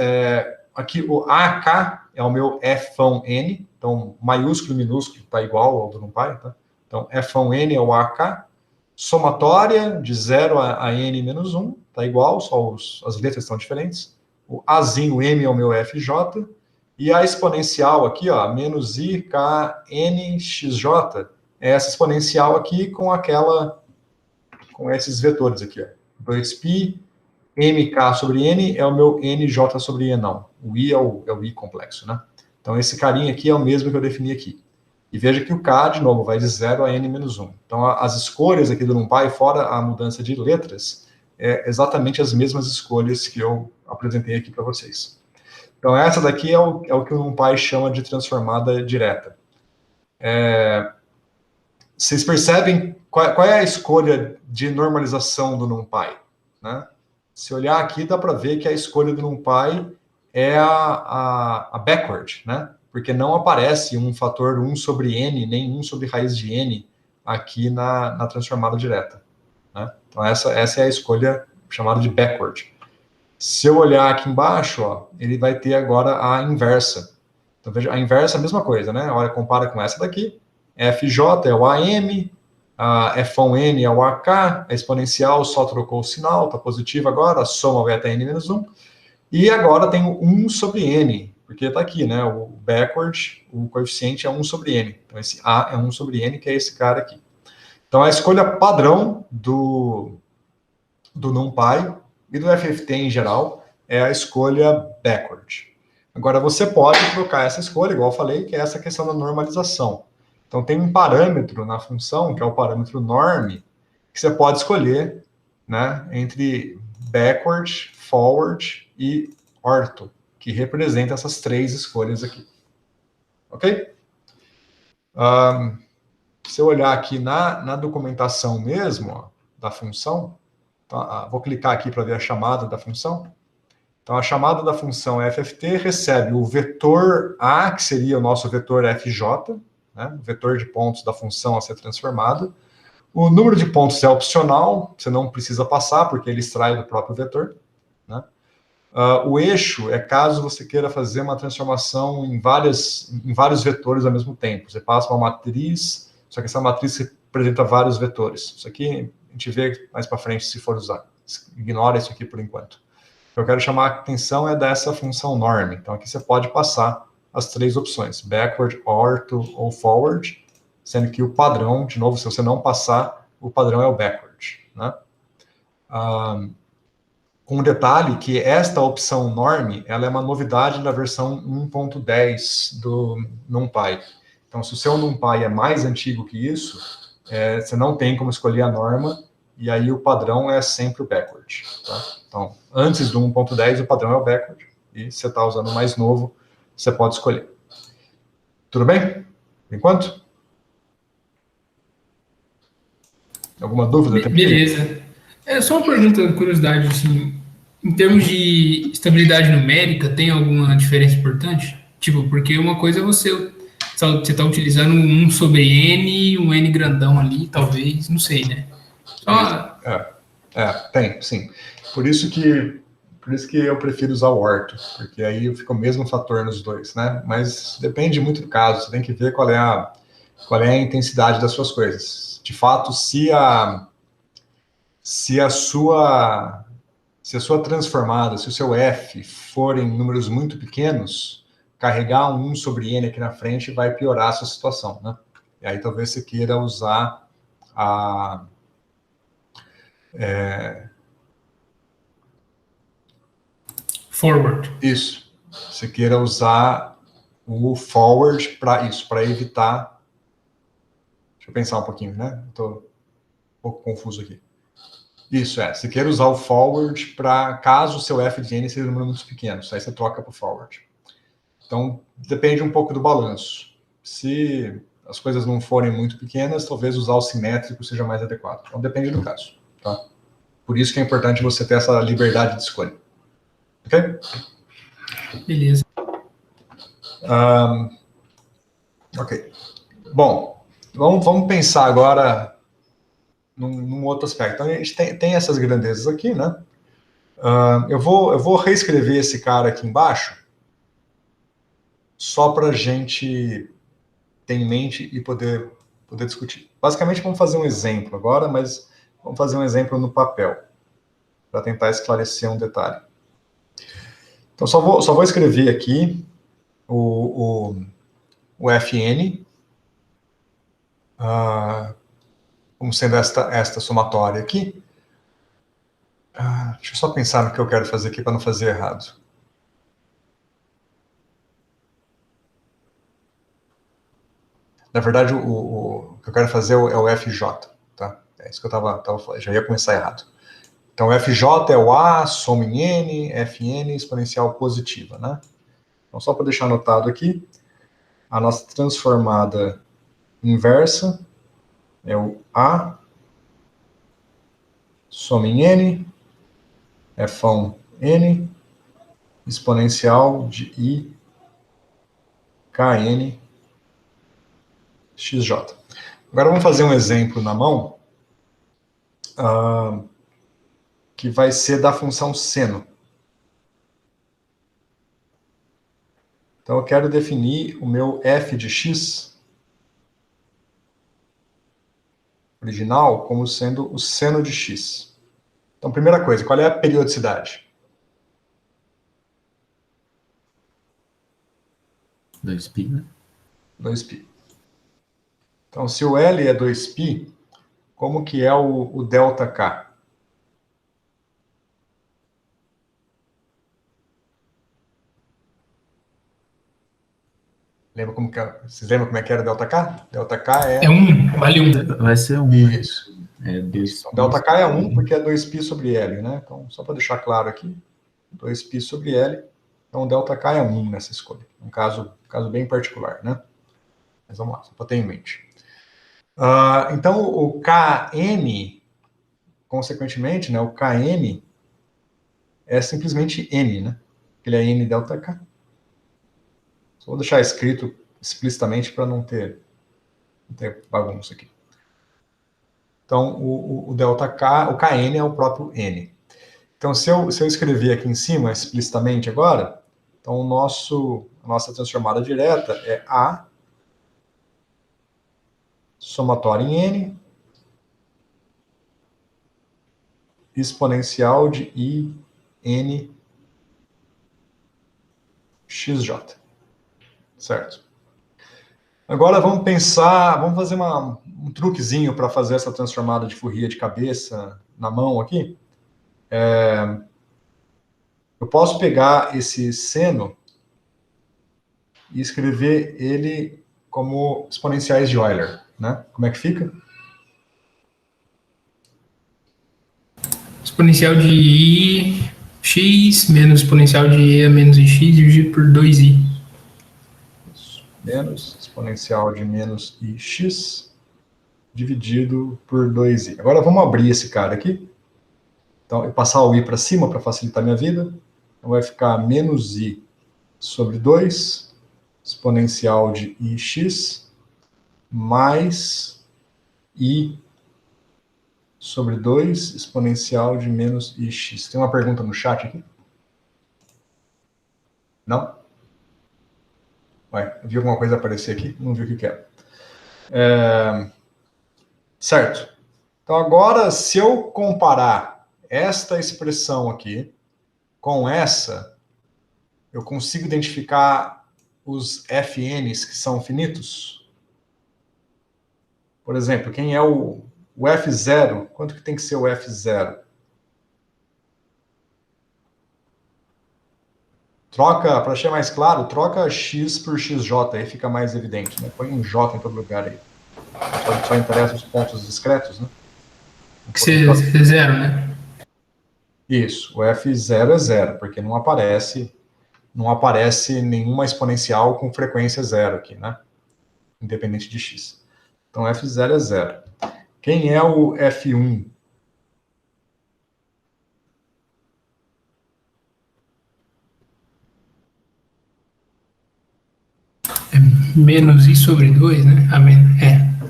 aqui o AK é o meu Fão N, então maiúsculo e minúsculo está igual ao do NumPy, tá? Então Fão N é o AK, somatória de 0 a n menos 1, está igual, só as letras estão diferentes. O Azinho M é o meu FJ, e a exponencial aqui, ó, menos I, K, N, XJ, é essa exponencial aqui com esses vetores aqui, ó. 2π, mk sobre n é o meu nj sobre e não. O i é o i complexo, né? Então, esse carinha aqui é o mesmo que eu defini aqui. E veja que o k, de novo, vai de 0 a n menos 1. Então, as escolhas aqui do NumPy, fora a mudança de letras, é exatamente as mesmas escolhas que eu apresentei aqui para vocês. Então, essa daqui é o que o NumPy chama de transformada direta. vocês percebem qual é a escolha de normalização do NumPy, né? Se olhar aqui, dá para ver que a escolha do NumPy é a backward, né? Porque não aparece um fator 1 sobre n, nem 1 sobre raiz de n aqui na transformada direta, né? Então, essa é a escolha chamada de backward. Se eu olhar aqui embaixo, ó, ele vai ter agora a inversa. Então, veja, a inversa é a mesma coisa, né? Olha, compara com essa daqui. FJ é o AM, a F1N é o AK, a exponencial só trocou o sinal, está positivo agora, a soma vai até N-1. E agora tem o 1 sobre N, porque está aqui, né? O backward, o coeficiente é 1 sobre N. Então, esse A é 1 sobre N, que é esse cara aqui. Então, a escolha padrão do NumPy e do FFT em geral é a escolha backward. Agora, você pode trocar essa escolha, igual eu falei, que é essa questão da normalização. Então, tem um parâmetro na função, que é o parâmetro norm, que você pode escolher, né, entre backward, forward e ortho, que representa essas três escolhas aqui. Ok? Se eu olhar aqui na documentação mesmo, ó, da função, tá, vou clicar aqui para ver a chamada da função. Então, a chamada da função FFT recebe o vetor A, que seria o nosso vetor FJ, né, o vetor de pontos da função a ser transformado. O número de pontos é opcional, você não precisa passar, porque ele extrai do próprio vetor, né? O eixo é caso você queira fazer uma transformação em vários vetores ao mesmo tempo. Você passa uma matriz, só que essa matriz representa vários vetores. Isso aqui a gente vê mais para frente se for usar. Ignora isso aqui por enquanto. O que eu quero chamar a atenção é dessa função norm. Então aqui você pode passar as três opções, backward, ortho ou forward, sendo que o padrão, de novo, se você não passar, o padrão é o backward, né? Com um detalhe que esta opção norm, ela é uma novidade da versão 1.10 do NumPy. Então, se o seu NumPy é mais antigo que isso, você não tem como escolher a norma, e aí o padrão é sempre o backward, tá? Então, antes do 1.10, o padrão é o backward, e se você está usando o mais novo, você pode escolher. Tudo bem? Por enquanto? Alguma dúvida? Beleza. É só uma pergunta, curiosidade, assim, em termos de estabilidade numérica, tem alguma diferença importante? Tipo, porque uma coisa é você está utilizando um 1 sobre N, um N grandão ali, talvez, não sei, né? Só... Tem, sim. Por isso que eu prefiro usar o ortho, porque aí fica o mesmo fator nos dois, né? Mas depende muito do caso, você tem que ver qual é a intensidade das suas coisas. De fato, se a sua transformada, se o seu F for em números muito pequenos, carregar um 1 sobre N aqui na frente vai piorar a sua situação, né? E aí talvez você queira usar forward. Isso. Você queira usar o forward para isso, para evitar... Deixa eu pensar um pouquinho, né? Estou um pouco confuso aqui. Isso, você quer usar o forward para caso o seu f de n seja um número muito pequeno. Aí você troca para o forward. Então, depende um pouco do balanço. Se as coisas não forem muito pequenas, talvez usar o simétrico seja mais adequado. Então, depende do caso, tá? Por isso que é importante você ter essa liberdade de escolha. Ok? Beleza. Ok. Bom, vamos pensar agora num outro aspecto. Então, a gente tem essas grandezas aqui, né? Eu vou reescrever esse cara aqui embaixo, só para a gente ter em mente e poder discutir. Basicamente, vamos fazer um exemplo agora, mas vamos fazer um exemplo no papel, para tentar esclarecer um detalhe. Então, só vou escrever aqui o Fn, como sendo esta somatória aqui. Deixa eu só pensar no que eu quero fazer aqui para não fazer errado. Na verdade, o que eu quero fazer é o FJ, tá? É isso que eu tava falando, já ia começar errado. Então, FJ é o A, soma em N, Fn, exponencial positiva, né? Então, só para deixar anotado aqui, a nossa transformada inversa é o A soma em N, Fão N, exponencial de I, Kn, xj. Agora vamos fazer um exemplo na mão, que vai ser da função seno. Então eu quero definir o meu f de x original como sendo o seno de x. Então, primeira coisa, qual é a periodicidade? 2π, né? 2π. Então, se o L é 2π, como que é o delta K? Vocês lembram como é que era o delta K? Delta K É 1, vale 1. Vai ser 1, né? Isso. É 2. Então, delta K é 1 porque é 2π sobre L, né? Então, só para deixar claro aqui, 2π sobre L, então delta K é 1 nessa escolha. Um caso bem particular, né? Mas vamos lá, só para ter em mente. Então, o Kn, consequentemente, né, o Kn é simplesmente N, né? Ele é N delta K. Só vou deixar escrito explicitamente para não ter bagunça aqui. Então, o delta K, o Kn é o próprio N. Então, se eu escrever aqui em cima explicitamente agora, então a nossa transformada direta é A somatório em N exponencial de I, N, XJ. Certo? Agora vamos fazer um truquezinho para fazer essa transformada de Fourier de cabeça na mão aqui. Eu posso pegar esse seno e escrever ele como exponenciais de Euler, né? Como é que fica? Exponencial de I, x, menos exponencial de E menos ix, dividido por 2i. Menos exponencial de menos ix dividido por 2i. Agora vamos abrir esse cara aqui. Então, eu passar o i para cima para facilitar minha vida. Então, vai ficar menos i sobre 2 exponencial de ix mais i sobre 2 exponencial de menos ix. Tem uma pergunta no chat aqui? Não? Ué, eu vi alguma coisa aparecer aqui? Não vi o que é. Certo. Então, agora, se eu comparar esta expressão aqui com essa, eu consigo identificar os FNs que são finitos? Por exemplo, quem é o F0? Quanto que tem que ser o F0? Troca, para achar mais claro, troca x por xj, aí fica mais evidente, né? Põe um j em todo lugar aí. Só interessa os pontos discretos, né? Que ser 0, né? Isso, o F0 é 0, porque não aparece nenhuma exponencial com frequência 0 aqui, né? Independente de x. Então, F0 é 0. Quem é o F1? Menos i sobre 2, né?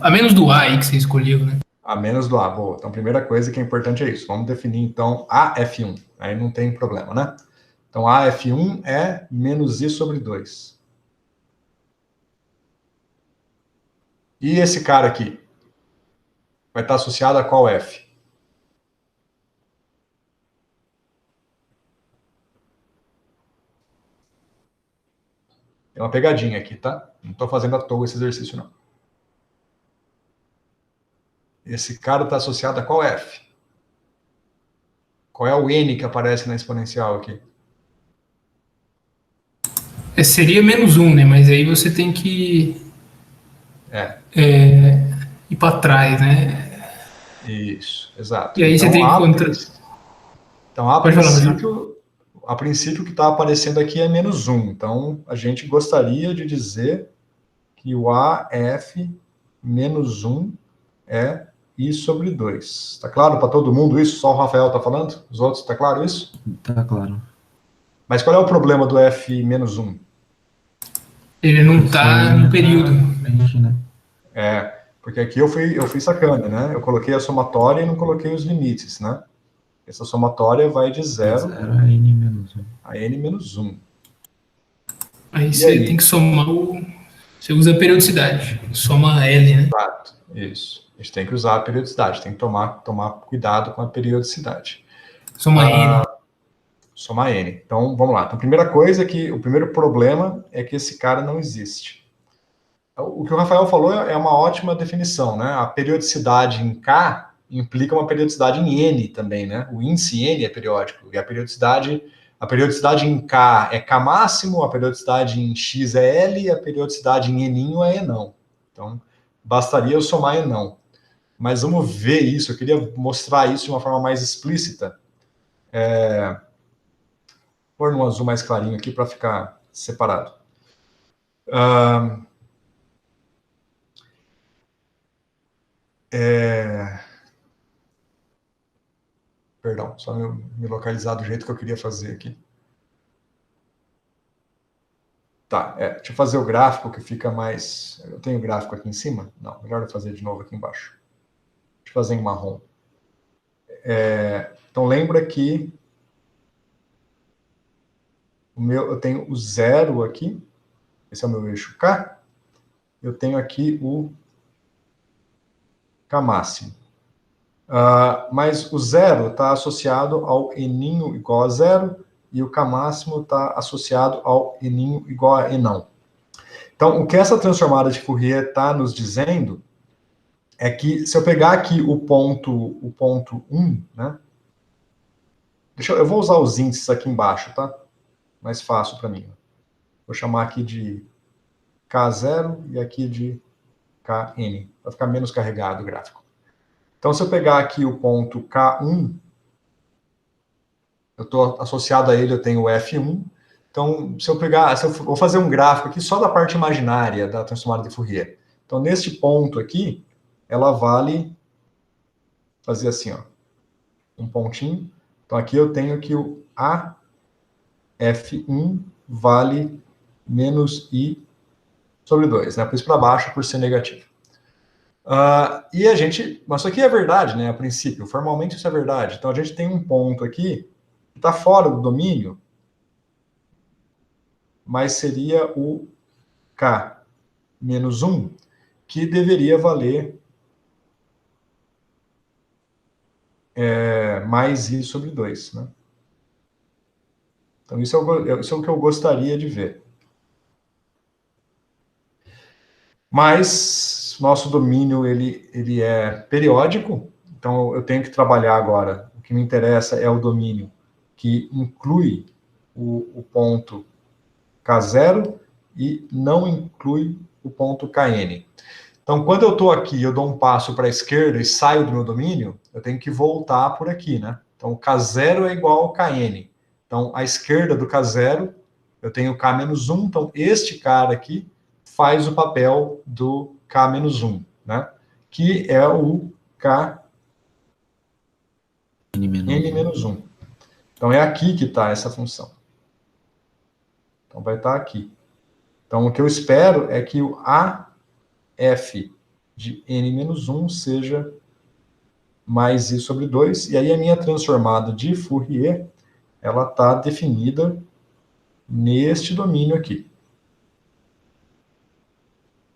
A menos do a aí que você escolheu, né? A menos do A. Boa. Então, a primeira coisa que é importante é isso. Vamos definir, então, AF1. Aí não tem problema, né? Então, AF1 é menos I sobre 2. E esse cara aqui? Vai estar associado a qual F? Tem uma pegadinha aqui, tá? Não estou fazendo à toa esse exercício, não. Esse cara está associado a qual F? Qual é o N que aparece na exponencial aqui? Seria menos 1, né? Mas aí você tem que ir para trás, né? Isso, exato. E aí então, você tem que encontrar. Então, a princípio, o que está aparecendo aqui é menos 1. Então, a gente gostaria de dizer que o AF menos 1 é I sobre 2. Tá claro para todo mundo isso? Só o Rafael tá falando? Os outros, tá claro isso? Tá claro. Mas qual é o problema do F menos 1? Ele não Essa tá linha no período. tá na frente, né? Porque aqui eu fui sacando, né? Eu coloquei a somatória e não coloquei os limites, né? Essa somatória vai de 0 0 a n menos 1. a n menos 1. Aí E você aí? tem que somar Você usa a periodicidade. Soma L, né? Exato, isso. A gente tem que usar a periodicidade, tem que tomar cuidado com a periodicidade. Soma N. Somar n. Então, vamos lá. Então, a primeira coisa é que o primeiro problema é que esse cara não existe. O que o Rafael falou é uma ótima definição, né? A periodicidade em K implica uma periodicidade em N também, né? O índice N é periódico e a periodicidade em K é K máximo, a periodicidade em X é L e a periodicidade em N é E não. Então, bastaria eu somar E não. Mas vamos ver isso, eu queria mostrar isso de uma forma mais explícita. Vou pôr num azul mais clarinho aqui para ficar separado. Perdão, só me localizar do jeito que eu queria fazer aqui. Tá, deixa eu fazer o gráfico que fica mais... Eu tenho o gráfico aqui em cima? Não, melhor eu fazer de novo aqui embaixo. Deixa eu fazer em marrom. Então, lembra que eu tenho o 0 aqui. Esse é o meu eixo K. Eu tenho aqui o K máximo. Mas o 0 está associado ao N igual a 0 e o K máximo está associado ao N igual a E não. Então, o que essa transformada de Fourier está nos dizendo é que, se eu pegar aqui o ponto 1, né? Eu vou usar os índices aqui embaixo, tá? Mais fácil para mim. Vou chamar aqui de K0 e aqui de KN, para ficar menos carregado o gráfico. Então, se eu pegar aqui o ponto K1, eu estou associado a ele, eu tenho o F1. Então, se eu vou fazer um gráfico aqui só da parte imaginária da transformada de Fourier. Então, neste ponto aqui, ela vale fazer assim, ó, um pontinho. Então, aqui eu tenho que o AF1 vale menos I sobre 2, né? Por isso para baixo, por ser negativo. E a gente... Mas isso aqui é verdade, né? A princípio, formalmente isso é verdade. Então, a gente tem um ponto aqui que está fora do domínio, mas seria o K menos 1, que deveria valer mais I sobre 2, né? Então, isso é o que eu gostaria de ver. Mas, nosso domínio, ele é periódico, então eu tenho que trabalhar agora. O que me interessa é o domínio que inclui o ponto K0 e não inclui o ponto KN. Então, quando eu estou aqui, eu dou um passo para a esquerda e saio do meu domínio, eu tenho que voltar por aqui, né? Então, o K0 é igual ao KN. Então, à esquerda do K0, eu tenho K menos 1. Então, este cara aqui faz o papel do K menos 1, né? Que é o K N menos 1. Então, é aqui que está essa função. Então, vai estar aqui. Então, o que eu espero é que o AF de N menos 1 seja mais I sobre 2. E aí, a minha transformada de Fourier, ela está definida neste domínio aqui.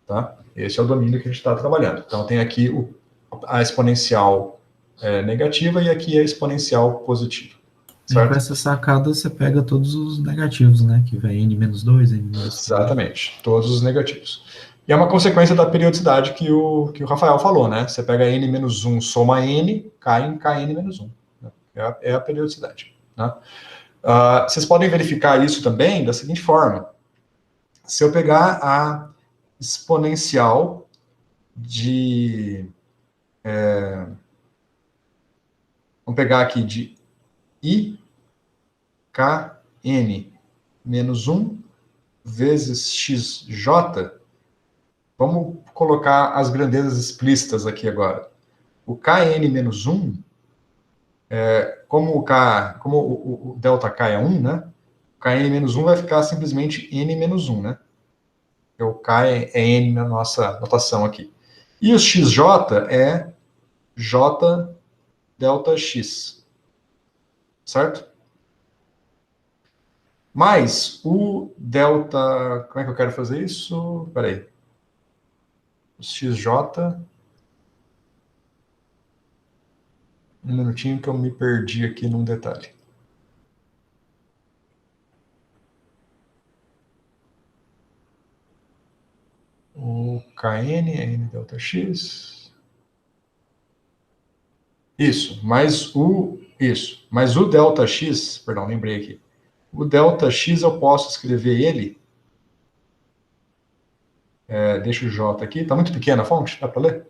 Tá? Esse é o domínio que a gente está trabalhando. Então, tem aqui a exponencial negativa e aqui a exponencial positiva. E com essa sacada, você pega todos os negativos, né? Que vai N menos 2, N menos 2. Exatamente, todos os negativos. E é uma consequência da periodicidade que o Rafael falou, né? Você pega N menos 1, soma N, cai em Kn menos 1. Né? É a periodicidade. Né? Vocês podem verificar isso também da seguinte forma. Se eu pegar a exponencial de... vamos pegar aqui de IKN menos 1 vezes XJ, Vamos colocar as grandezas explícitas aqui agora. O Kn-1, como o ΔK é 1, né? O Kn-1 vai ficar simplesmente N-1, né? Porque o K é N na nossa notação aqui. E o XJ é J ΔX. Certo? Mas o delta... Como é que eu quero fazer isso? Espera aí. O XJ... Um minutinho que eu me perdi aqui num detalhe. O KN é N delta X. Isso, mas o delta X, perdão, lembrei aqui. O delta X eu posso escrever ele. Deixa o J aqui. Está muito pequena a fonte, dá para ler?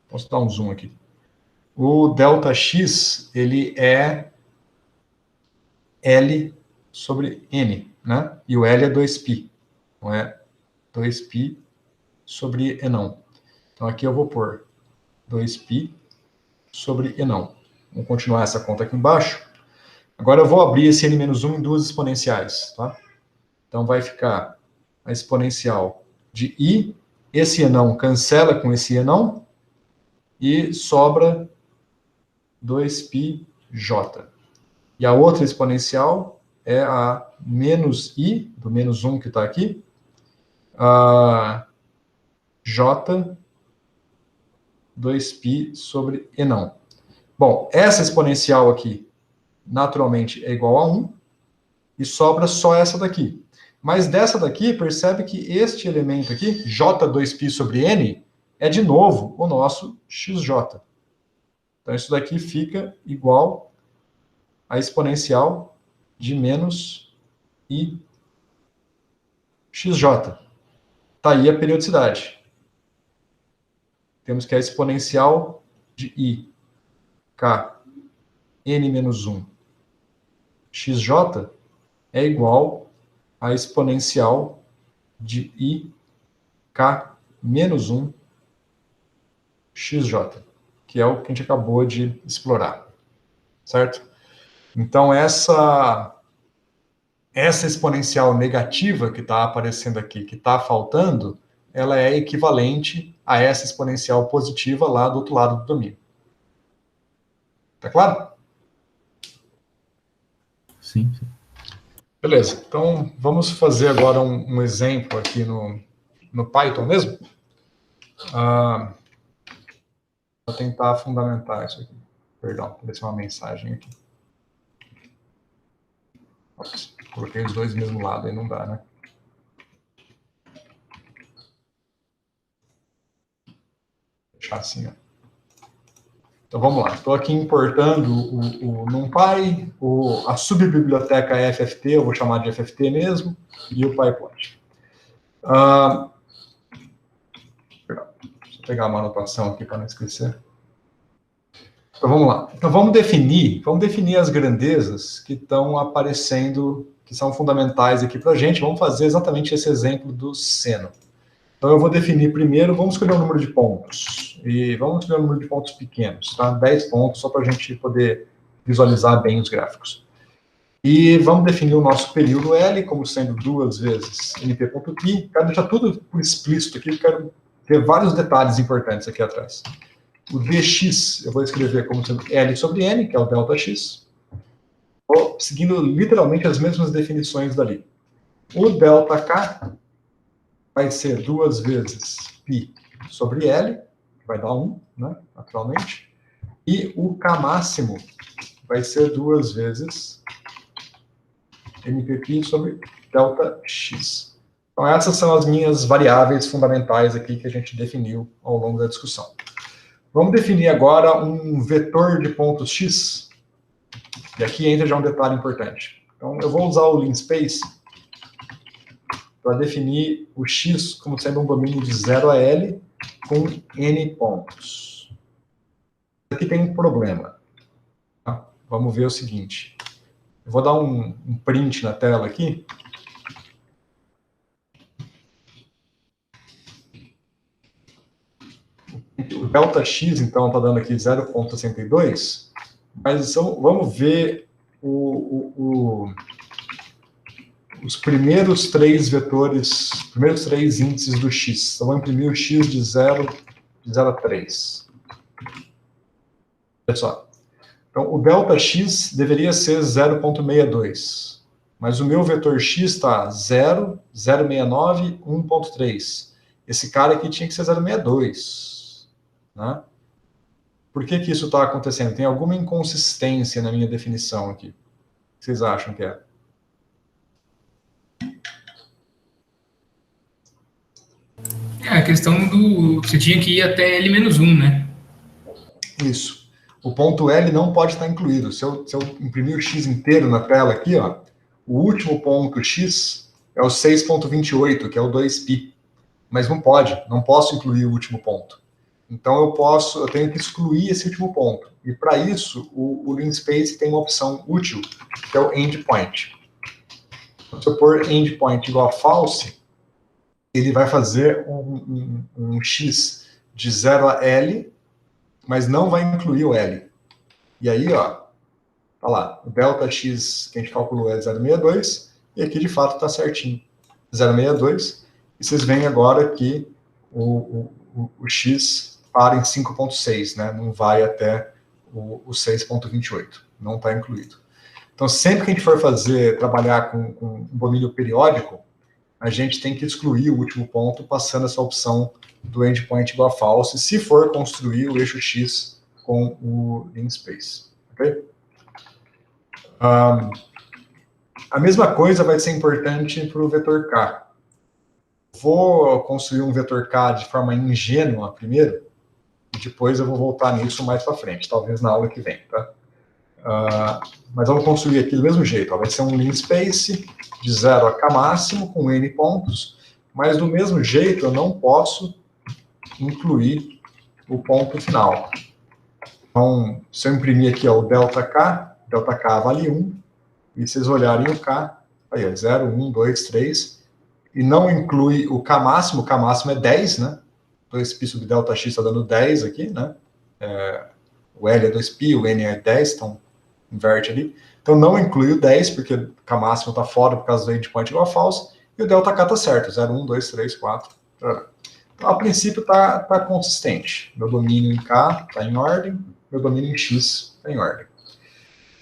Posso dar um zoom aqui. O delta X, ele é L sobre N, né? E o L é 2π, não é 2π sobre Enão. Então aqui eu vou pôr 2π sobre Enão. Vamos continuar essa conta aqui embaixo. Agora eu vou abrir esse N-1 em duas exponenciais, tá? Então vai ficar a exponencial de I, esse Enão cancela com esse Enão, e sobra 2πj. E a outra exponencial é a menos I, do menos 1 que está aqui, a J 2π sobre Enão. Bom, essa exponencial aqui, naturalmente, é igual a 1, e sobra só essa daqui. Mas dessa daqui, percebe que este elemento aqui, J2π sobre N, é de novo o nosso XJ. Então isso daqui fica igual a exponencial de menos I XJ. Está aí a periodicidade. Temos que a exponencial de I, K, N-1, XJ é igual a exponencial de I, K, menos 1, XJ, que é o que a gente acabou de explorar. Certo? Então, essa exponencial negativa que está aparecendo aqui, que está faltando, ela é equivalente a essa exponencial positiva lá do outro lado do domínio. Tá claro? Sim. Beleza. Então, vamos fazer agora um exemplo aqui no Python mesmo. Vou tentar fundamentar isso aqui. Perdão, apareceu uma mensagem aqui. Ops, coloquei os dois do mesmo lado, aí não dá, né? Vou deixar assim, ó. Então vamos lá. Estou aqui importando o NumPy, a subbiblioteca FFT, eu vou chamar de FFT mesmo, e o PyPlot. Deixa eu pegar uma anotação aqui para não esquecer. Então vamos lá. Então vamos definir as grandezas que estão aparecendo, que são fundamentais aqui para a gente. Vamos fazer exatamente esse exemplo do seno. Então eu vou definir primeiro, vamos escolher um número de pontos. E vamos escolher um número de pontos pequenos, tá? 10 pontos, só para a gente poder visualizar bem os gráficos. E vamos definir o nosso período L como sendo 2 vezes np.pi. Quero deixar tudo por explícito aqui, quero ter vários detalhes importantes aqui atrás. O dx eu vou escrever como sendo L sobre N, que é o ΔX. Vou seguindo literalmente as mesmas definições dali. O ΔK vai ser 2 vezes π sobre L, que vai dar 1, né, naturalmente. E o K máximo vai ser 2 vezes npπ sobre ΔX. Então essas são as minhas variáveis fundamentais aqui que a gente definiu ao longo da discussão. Vamos definir agora um vetor de pontos x. E aqui entra já um detalhe importante. Então eu vou usar o linspace para definir o x como sendo um domínio de 0 a L com n pontos. Aqui tem um problema. Tá? Vamos ver o seguinte. Eu vou dar um print na tela aqui. delta x, então, está dando aqui 0,62, mas vamos ver os primeiros 3 vetores, primeiros 3 índices do x. Então, vou imprimir o x de 0 a 3. Olha só. Então, o delta x deveria ser 0,62. Mas o meu vetor x está 0, 0,69, 1,3. Esse cara aqui tinha que ser 0,62. Né? Por que isso está acontecendo? Tem alguma inconsistência na minha definição aqui. O que vocês acham que é? É a questão do... Você tinha que ir até L-1, né? Isso. O ponto L não pode estar incluído. Se eu imprimir o x inteiro na tela aqui, ó, o último ponto x é o 6,28, que é o 2π. Mas não posso incluir o último ponto. Então eu tenho que excluir esse último ponto. E para isso, o linspace tem uma opção útil, que é o endpoint. Se eu pôr endpoint igual a false, ele vai fazer um x de 0 a L, mas não vai incluir o L. E aí, ó, tá lá, o delta x que a gente calculou é 0,62, e aqui de fato está certinho, 0,62, e vocês veem agora que o x para em 5,6, né? Não vai até o 6,28, não está incluído. Então, sempre que a gente for trabalhar com um domínio periódico, a gente tem que excluir o último ponto, passando essa opção do endpoint igual a false, se for construir o eixo x com o linspace. Ok? A mesma coisa vai ser importante para o vetor k. Vou construir um vetor k de forma ingênua primeiro, e depois eu vou voltar nisso mais para frente, talvez na aula que vem, tá? Mas vamos construir aqui do mesmo jeito, ó, vai ser um linspace de 0 a k máximo, com n pontos, mas do mesmo jeito eu não posso incluir o ponto final. Então, se eu imprimir aqui ó, o delta k vale 1, e vocês olharem o k, aí é 0, 1, 2, 3, e não inclui o k máximo é 10, né? 2π sobre delta x está dando 10 aqui, né? O L é 2π, o N é 10, então inverte ali. Então não inclui o 10, porque o k máximo está fora por causa do endpoint igual a false, e o delta k está certo, 0, 1, 2, 3, 4. Então, a princípio está consistente. Meu domínio em k está em ordem, meu domínio em x está em ordem.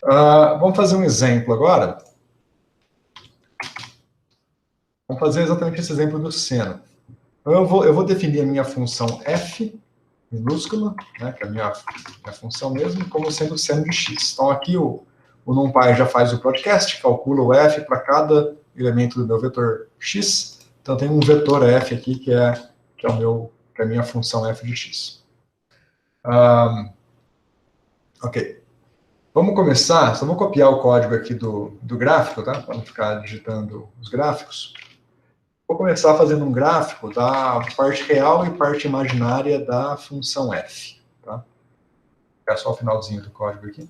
Vamos fazer um exemplo agora. Vamos fazer exatamente esse exemplo do seno. Então, eu vou definir a minha função f, minúscula, né, que é a minha função mesmo, como sendo seno de x. Então, aqui o NumPy já faz o podcast, calcula o f para cada elemento do meu vetor x. Então, tem um vetor f aqui, que é a minha função f de x. Ok. Vamos começar, só vou copiar o código aqui do gráfico, tá? Para não ficar digitando os gráficos. Vou começar fazendo um gráfico da parte real e parte imaginária da função f. Tá? Vou pegar só o finalzinho do código aqui.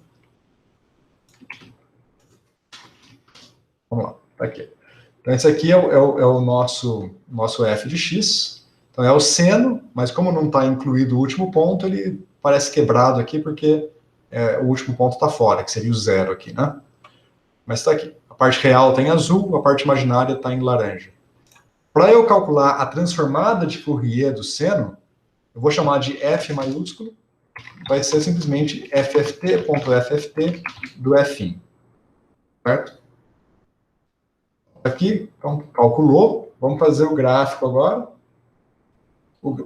Vamos lá, tá aqui. Então, esse aqui é o nosso f de x. Então, é o seno, mas como não está incluído o último ponto, ele parece quebrado aqui, porque o último ponto está fora, que seria o 0 aqui, né? Mas está aqui. A parte real está em azul, a parte imaginária está em laranja. Para eu calcular a transformada de Fourier do seno, eu vou chamar de f maiúsculo, vai ser simplesmente fft.fft do f'. Certo? Aqui, então, calculou. Vamos fazer o gráfico agora.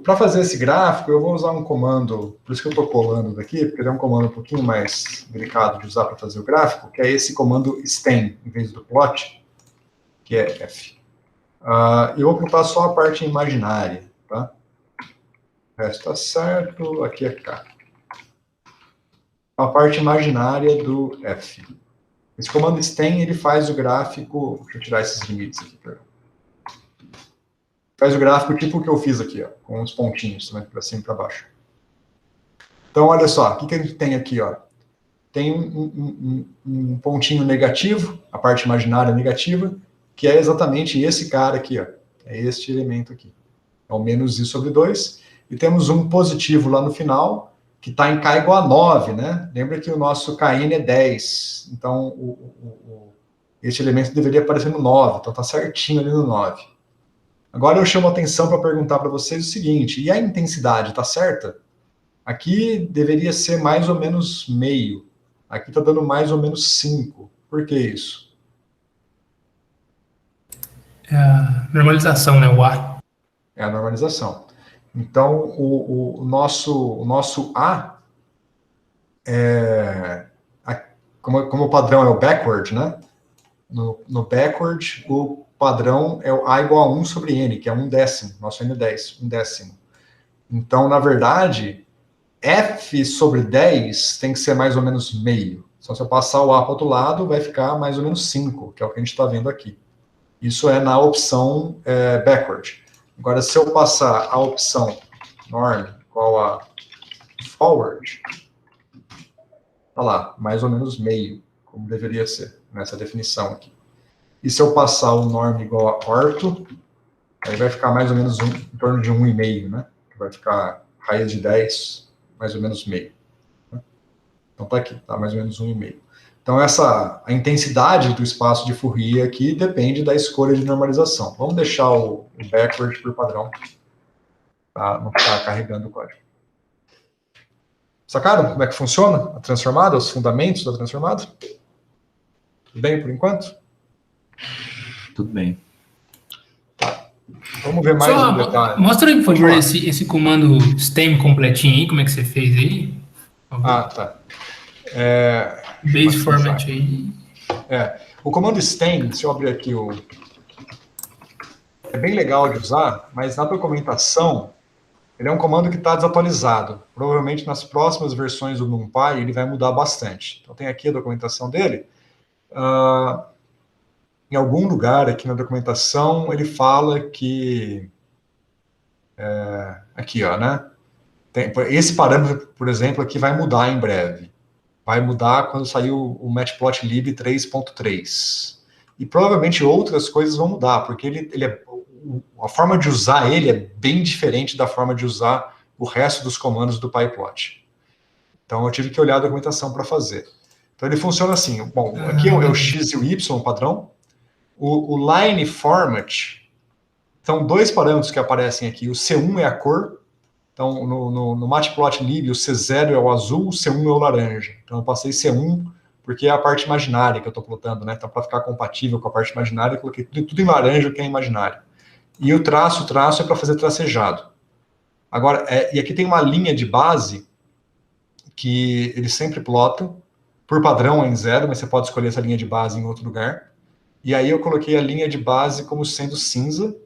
Para fazer esse gráfico, eu vou usar um comando, por isso que eu estou colando daqui, porque ele é um comando um pouquinho mais delicado de usar para fazer o gráfico, que é esse comando stem, em vez do plot, que é f. Eu vou botar só a parte imaginária, tá? O resto está certo, aqui é k. A parte imaginária do f. Esse comando stem, ele faz o gráfico, deixa eu tirar esses limites aqui, perdão. Faz o gráfico tipo o que eu fiz aqui, ó, com os pontinhos, né, para cima e para baixo. Então, olha só, o que a gente tem aqui, ó? Tem um pontinho negativo, a parte imaginária negativa, que é exatamente esse cara aqui, ó. É este elemento aqui. É o menos i sobre 2. e temos um positivo lá no final, que está em K igual a 9, né? Lembra que o nosso KN é 10, então este elemento deveria aparecer no 9, então está certinho ali no 9. Agora eu chamo a atenção para perguntar para vocês o seguinte, e a intensidade está certa? Aqui deveria ser mais ou menos meio, aqui está dando mais ou menos 5. Por que isso? É a normalização, né? O A. É a normalização. Então, o nosso A, como o padrão é o backward, né? No backward, o padrão é o A igual a 1 sobre N, que é 1/10, nosso N10, 1/10. Então, na verdade, F sobre 10 tem que ser mais ou menos meio. Então, se eu passar o A para o outro lado, vai ficar mais ou menos 5, que é o que a gente está vendo aqui. Isso é na opção backward. Agora, se eu passar a opção norm igual a forward, tá lá, mais ou menos meio, como deveria ser, nessa definição aqui. E se eu passar o norm igual a ortho, aí vai ficar mais ou menos em torno de 1,5, né? Vai ficar raiz de 10, mais ou menos meio. Então tá aqui, tá mais ou menos 1,5. Então a intensidade do espaço de Fourier aqui depende da escolha de normalização. Vamos deixar o backward por padrão, para não ficar carregando o código. Sacaram como é que funciona a transformada, os fundamentos da transformada? Tudo bem por enquanto? Tudo bem. Vamos ver mais um detalhe. Mostra aí, por favor, esse comando stem completinho aí, como é que você fez aí. Tá. Base format aí. O comando stem, se eu abrir aqui é bem legal de usar, mas na documentação, ele é um comando que está desatualizado. Provavelmente nas próximas versões do NumPy ele vai mudar bastante. Então tem aqui a documentação dele. Em algum lugar aqui na documentação ele fala que aqui, ó, né? Esse parâmetro, por exemplo, aqui vai mudar em breve. Vai mudar quando sair o Matplotlib 3.3. E provavelmente outras coisas vão mudar, porque a forma de usar ele é bem diferente da forma de usar o resto dos comandos do PyPlot. Então eu tive que olhar a documentação para fazer. Então ele funciona assim. Bom, aqui é o X e o Y padrão. O line format, são dois parâmetros que aparecem aqui. O C1 é a cor. Então, no Matplotlib, o C0 é o azul, o C1 é o laranja. Então, eu passei C1 porque é a parte imaginária que eu estou plotando, né? Então, para ficar compatível com a parte imaginária, eu coloquei tudo em laranja, que é imaginário. E o traço é para fazer tracejado. Agora, e aqui tem uma linha de base que eles sempre plotam. Por padrão é em 0, mas você pode escolher essa linha de base em outro lugar. E aí eu coloquei a linha de base como sendo cinza.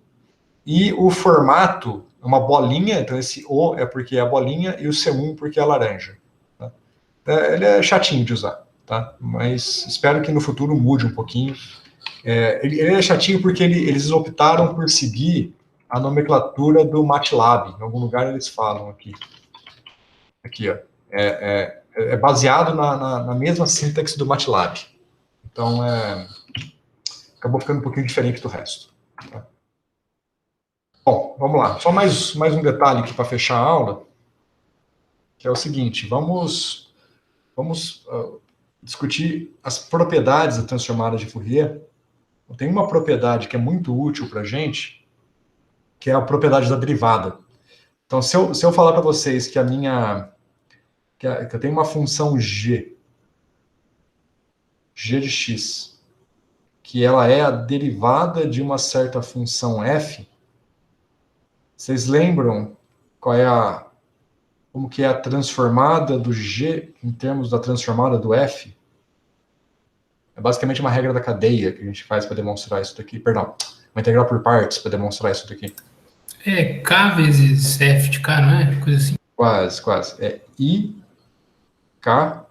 E o formato é uma bolinha, então esse O é porque é a bolinha e o C1 porque é a laranja. Tá? Ele é chatinho de usar, tá? Mas espero que no futuro mude um pouquinho. Ele é chatinho porque eles optaram por seguir a nomenclatura do MATLAB. Em algum lugar eles falam aqui. Aqui, ó. É baseado na mesma sintaxe do MATLAB. Então, acabou ficando um pouquinho diferente do resto. Tá? Bom, vamos lá. Só mais um detalhe aqui para fechar a aula, que é o seguinte, vamos discutir as propriedades da transformada de Fourier. Tem uma propriedade que é muito útil para a gente, que é a propriedade da derivada. Então, se eu falar para vocês que que eu tenho uma função g de x, que ela é a derivada de uma certa função f, vocês lembram como que é a transformada do g em termos da transformada do f? É basicamente uma regra da cadeia que a gente faz para demonstrar isso daqui. Perdão, uma integral por partes para demonstrar isso daqui. É K vezes F de K, não é? Coisa assim. Quase. É I K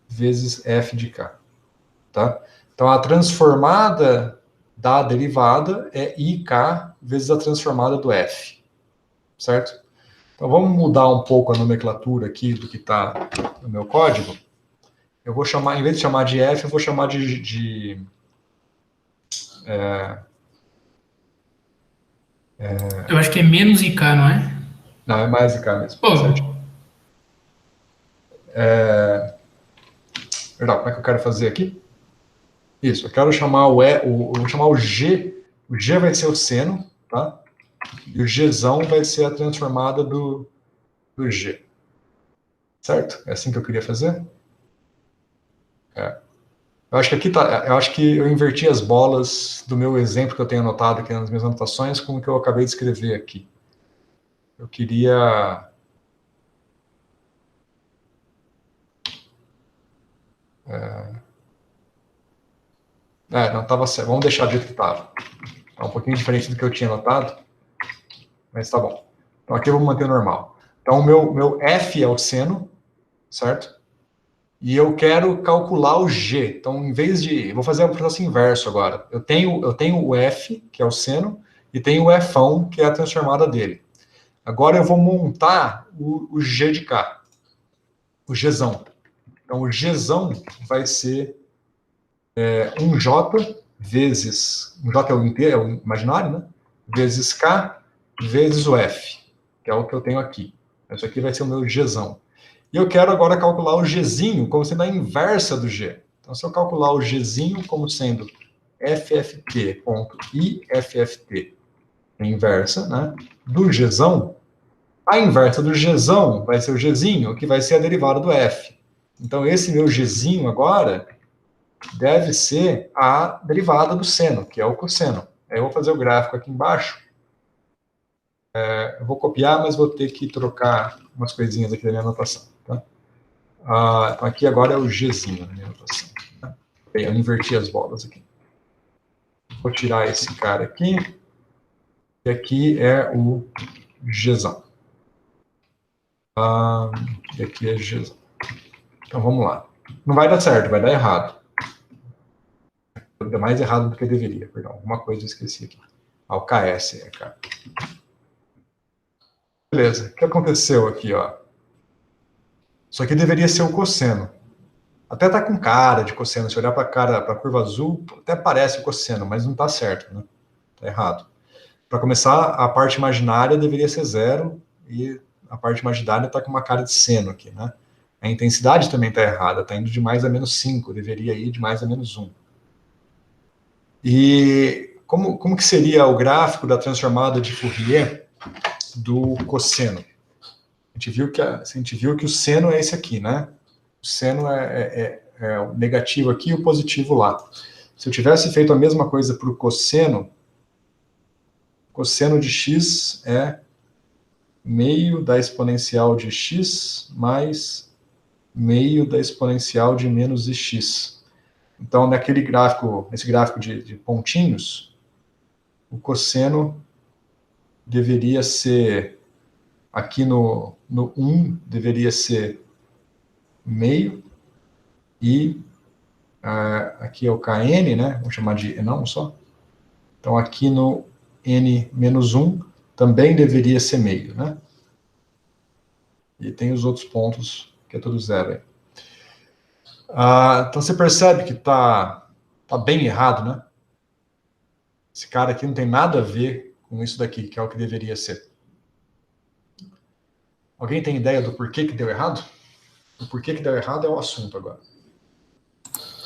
vezes F de K. Tá? Então, a transformada da derivada é IK vezes a transformada do F. Certo? Então, vamos mudar um pouco a nomenclatura aqui do que está no meu código. Eu vou chamar, em vez de chamar de F, eu vou chamar Eu acho que é menos IK, não é? Não, é mais de cá mesmo. Pô, Certinho. Perdão, como é que eu quero fazer aqui? Isso, eu quero chamar vou chamar o G. O G vai ser o seno, tá? E o Gzão vai ser a transformada do G. Certo? É assim que eu queria fazer? Eu acho que aqui tá. Eu acho que eu inverti as bolas do meu exemplo que eu tenho anotado aqui nas minhas anotações com o que eu acabei de escrever aqui. Eu queria. Não estava certo. Vamos deixar do jeito que estava. Está um pouquinho diferente do que eu tinha anotado, mas tá bom. Então aqui eu vou manter normal. Então o meu F é o seno, certo? E eu quero calcular o G. Então, em vez de... Vou fazer o processo inverso agora. Eu tenho o F, que é o seno, e tenho o Fão, que é a transformada dele. Agora eu vou montar o G de cá. O Gzão. Então, o Gzão vai ser um J vezes... Um J é o inteiro, é o imaginário, né? Vezes K vezes o F, que é o que eu tenho aqui. Isso aqui vai ser o meu Gzão. E eu quero agora calcular o Gzinho como sendo a inversa do G. Então, se eu calcular o Gzinho como sendo FFT.IFFT, a inversa, né, do Gzão, a inversa do Gzão vai ser o Gzinho, que vai ser a derivada do F. Então, esse meu Gzinho agora deve ser a derivada do seno, que é o cosseno. Aí eu vou fazer o gráfico aqui embaixo. Eu vou copiar, mas vou ter que trocar umas coisinhas aqui da minha anotação. Tá? Então aqui agora é o Gzinho na minha anotação. Tá? Bem, eu inverti as bolas aqui. Vou tirar esse cara aqui. E aqui é o Gzão. E aqui é Gzão. Então vamos lá. Não vai dar certo, vai dar errado. Deu mais errado do que deveria, perdão. Alguma coisa eu esqueci aqui. O KS é, cara. Beleza, o que aconteceu aqui, ó? Isso aqui deveria ser o cosseno. Até tá com cara de cosseno. Se olhar para a curva azul, até parece o cosseno, mas não tá certo, né? Tá errado. Para começar, a parte imaginária deveria ser 0 e a parte imaginária está com uma cara de seno aqui, né? A intensidade também está errada, está indo de mais a menos 5, deveria ir de mais a menos 1. E como que seria o gráfico da transformada de Fourier do cosseno? A gente viu que o seno é esse aqui, né? O seno é o negativo aqui e o positivo lá. Se eu tivesse feito a mesma coisa para o cosseno de x é meio da exponencial de x mais meio da exponencial de menos ix. Então, nesse gráfico de pontinhos, o cosseno deveria ser, aqui no 1, deveria ser meio, e aqui é o Kn, né? Vamos chamar de não só. Então, aqui no n menos 1, também deveria ser meio, né? E tem os outros pontos, que é tudo zero aí. Então, você percebe que tá bem errado, né? Esse cara aqui não tem nada a ver com isso daqui, que é o que deveria ser. Alguém tem ideia do porquê que deu errado? O porquê que deu errado é o assunto agora.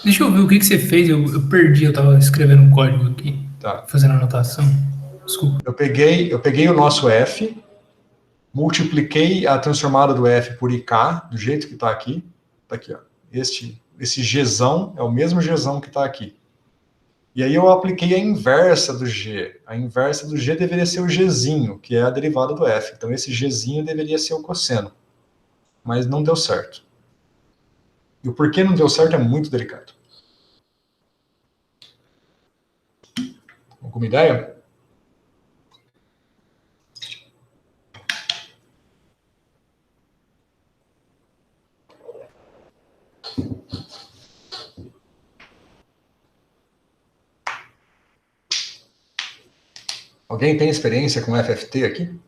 deixa eu ver o que você fez. Eu perdi, eu tava escrevendo um código aqui, Tá. fazendo anotação. Desculpa. Eu peguei o nosso F, multipliquei a transformada do F por IK, do jeito que está aqui. Está aqui, ó. Esse Gzão é o mesmo Gzão que está aqui. E aí eu apliquei a inversa do G. A inversa do G deveria ser o Gzinho, que é a derivada do F. Então esse Gzinho deveria ser o cosseno. Mas não deu certo. E o porquê não deu certo é muito delicado. Alguma ideia? Alguém tem experiência com FFT aqui?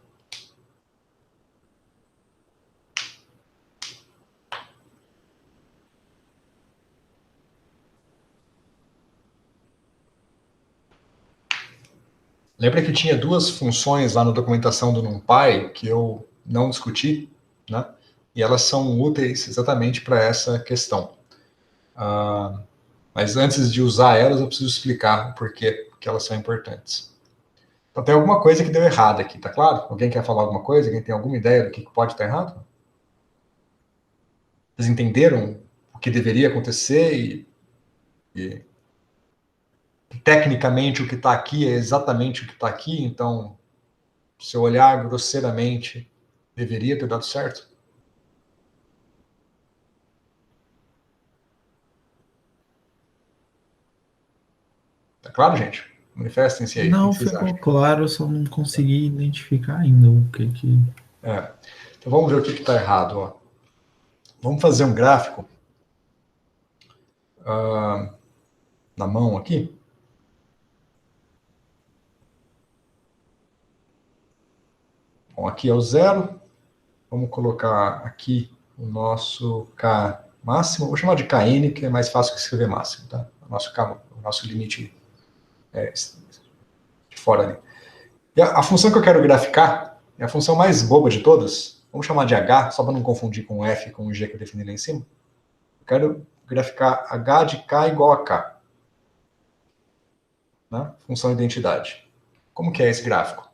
Lembra que tinha duas funções lá na documentação do NumPy que eu não discutir, né? E elas são úteis exatamente para essa questão. Mas antes de usar elas, eu preciso explicar o porquê que elas são importantes. Então tem alguma coisa que deu errado aqui, tá claro? Alguém quer falar alguma coisa? Alguém tem alguma ideia do que pode estar errado? Vocês entenderam o que deveria acontecer e tecnicamente o que está aqui é exatamente o que está aqui, então se eu olhar grosseiramente, deveria ter dado certo? Tá claro, gente? Manifestem-se aí. Não O que vocês ficou acham? claro, eu só não consegui identificar ainda o que. Então vamos ver o que está errado. Ó. Vamos fazer um gráfico na mão aqui. Bom, aqui é o 0. Vamos colocar aqui o nosso K máximo. Vou chamar de Kn, que é mais fácil que escrever máximo, tá? O nosso limite de fora ali. E a função que eu quero graficar é a função mais boba de todas. Vamos chamar de H, só para não confundir com o F e com o G que eu defini lá em cima. Eu quero graficar H de K igual a K. Né? Função identidade. Como que é esse gráfico?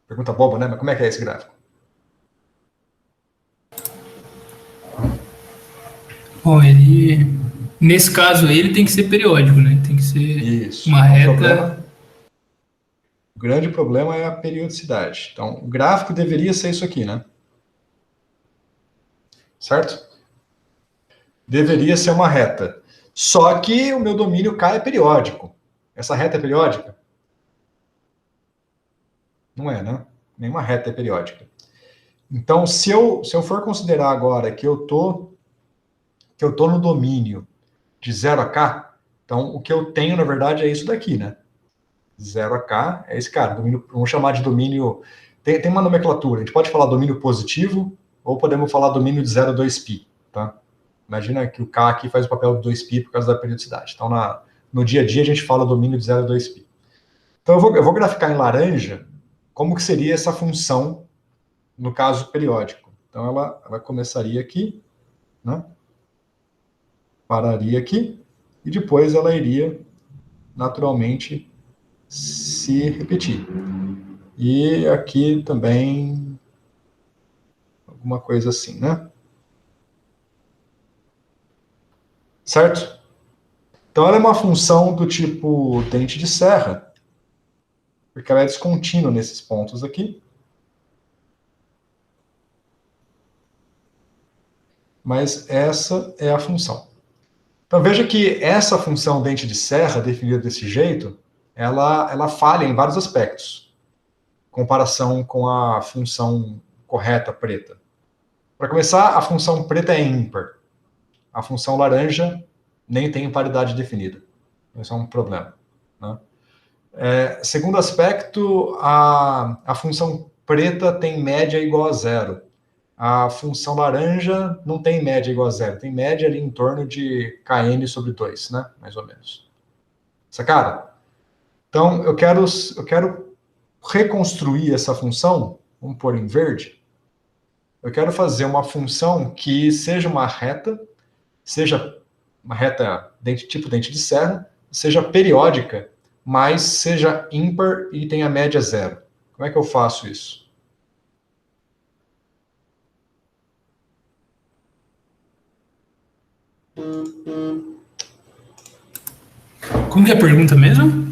Pergunta boba, né? Mas como é que é esse gráfico? Bom, nesse caso aí, ele tem que ser periódico, né? Tem que ser Isso. uma reta. O grande problema é a periodicidade. Então, o gráfico deveria ser isso aqui, né? Certo? Deveria ser uma reta. Só que o meu domínio K é periódico. Essa reta é periódica? Não é, né? Nenhuma reta é periódica. Então, se eu for considerar agora que eu tô no domínio de 0 a K, então o que eu tenho, na verdade, é isso daqui, né? 0 a K é esse cara. Domínio, vamos chamar de domínio... Tem uma nomenclatura. A gente pode falar domínio positivo ou podemos falar domínio de 0 a 2π, tá? Imagina que o K aqui faz o papel de 2π por causa da periodicidade. Então, no dia a dia, a gente fala domínio de 0 a 2π. Então, eu vou graficar em laranja como que seria essa função no caso periódico. Então, ela começaria aqui, né? Pararia aqui, e depois ela iria, naturalmente, se repetir. E aqui também, alguma coisa assim, né? Certo? Então, ela é uma função do tipo dente de serra, porque ela é descontínua nesses pontos aqui. Mas essa é a função. Então, veja que essa função dente de serra, definida desse jeito, ela falha em vários aspectos, em comparação com a função correta preta. Para começar, a função preta é ímpar. A função laranja nem tem paridade definida. Isso é um problema. Né? Segundo aspecto, a função preta tem média igual a 0. A função laranja não tem média igual a 0. Tem média ali em torno de Kn sobre 2, né? Mais ou menos. Sacaram? Então, eu quero reconstruir essa função, vamos pôr em verde. Eu quero fazer uma função que seja uma reta tipo dente de serra, seja periódica, mas seja ímpar e tenha média 0. Como é que eu faço isso? Como que é a pergunta mesmo?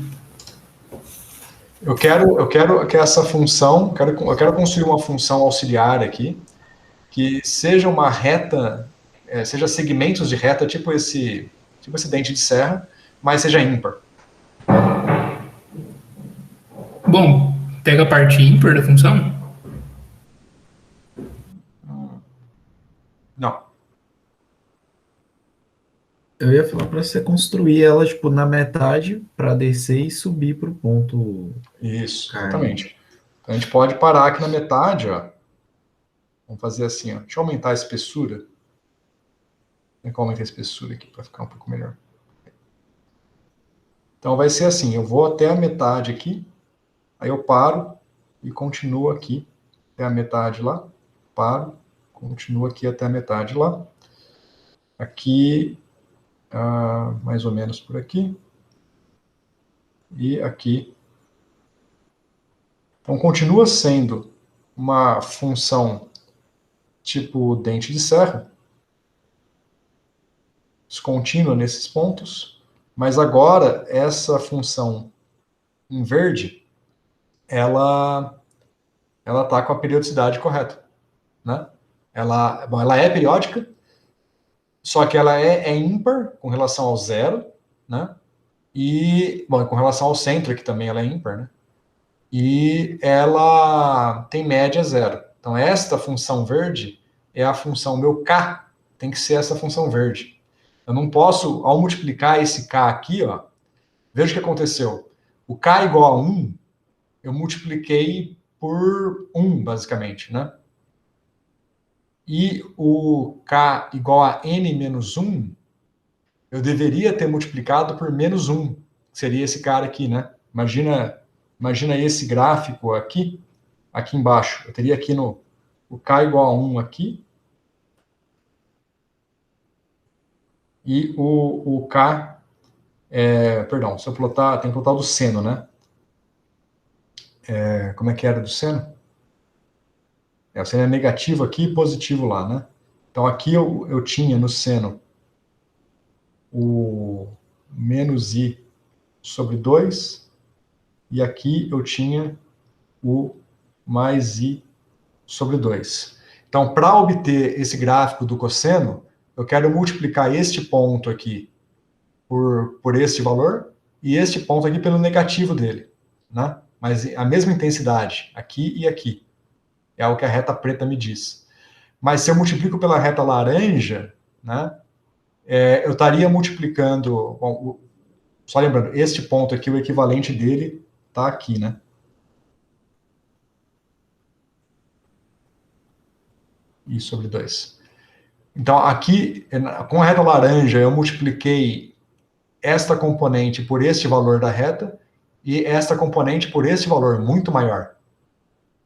Eu quero que essa função, eu quero construir uma função auxiliar aqui, que seja uma reta, seja segmentos de reta, tipo esse dente de serra, mas seja ímpar. Bom, pega a parte ímpar da função. Não. Eu ia falar para você construir ela tipo na metade para descer e subir para o ponto. Isso, exatamente. Então a gente pode parar aqui na metade, ó. Vamos fazer assim, ó. Deixa eu aumentar a espessura. Como é que eu aumento a espessura aqui para ficar um pouco melhor? Então vai ser assim, eu vou até a metade aqui, aí eu paro, e continuo aqui até a metade lá, paro, continuo aqui até a metade lá, aqui, mais ou menos por aqui, e aqui. Então, continua sendo uma função tipo dente de serra, descontínua nesses pontos, mas agora essa função em verde, ela está com a periodicidade correta, né? Ela é periódica, só que ela é ímpar com relação ao zero, né? E, bom, com relação ao centro aqui também ela é ímpar, né? E ela tem média zero. Então, esta função verde é a função, meu K tem que ser essa função verde. Eu não posso, ao multiplicar esse K aqui, ó, veja o que aconteceu. O K igual a 1, eu multipliquei por 1, basicamente, né? E o K igual a N menos 1, eu deveria ter multiplicado por menos 1, que seria esse cara aqui, né? Imagina esse gráfico aqui embaixo. Eu teria aqui o K igual a 1 aqui, e o K, perdão, se eu plotar, tem que plotar o do seno, né? Como é que era do seno? O seno é negativo aqui e positivo lá, né? Então aqui eu tinha no seno o menos I sobre 2, e aqui eu tinha o mais I sobre 2. Então, para obter esse gráfico do cosseno, eu quero multiplicar este ponto aqui por este valor, e este ponto aqui pelo negativo dele, né? Mas a mesma intensidade, aqui e aqui. É o que a reta preta me diz. Mas se eu multiplico pela reta laranja, né, eu estaria multiplicando... Bom, só lembrando, este ponto aqui, o equivalente dele está aqui, né? I sobre 2. Então, aqui, com a reta laranja, eu multipliquei esta componente por este valor da reta e esta componente por este valor, muito maior.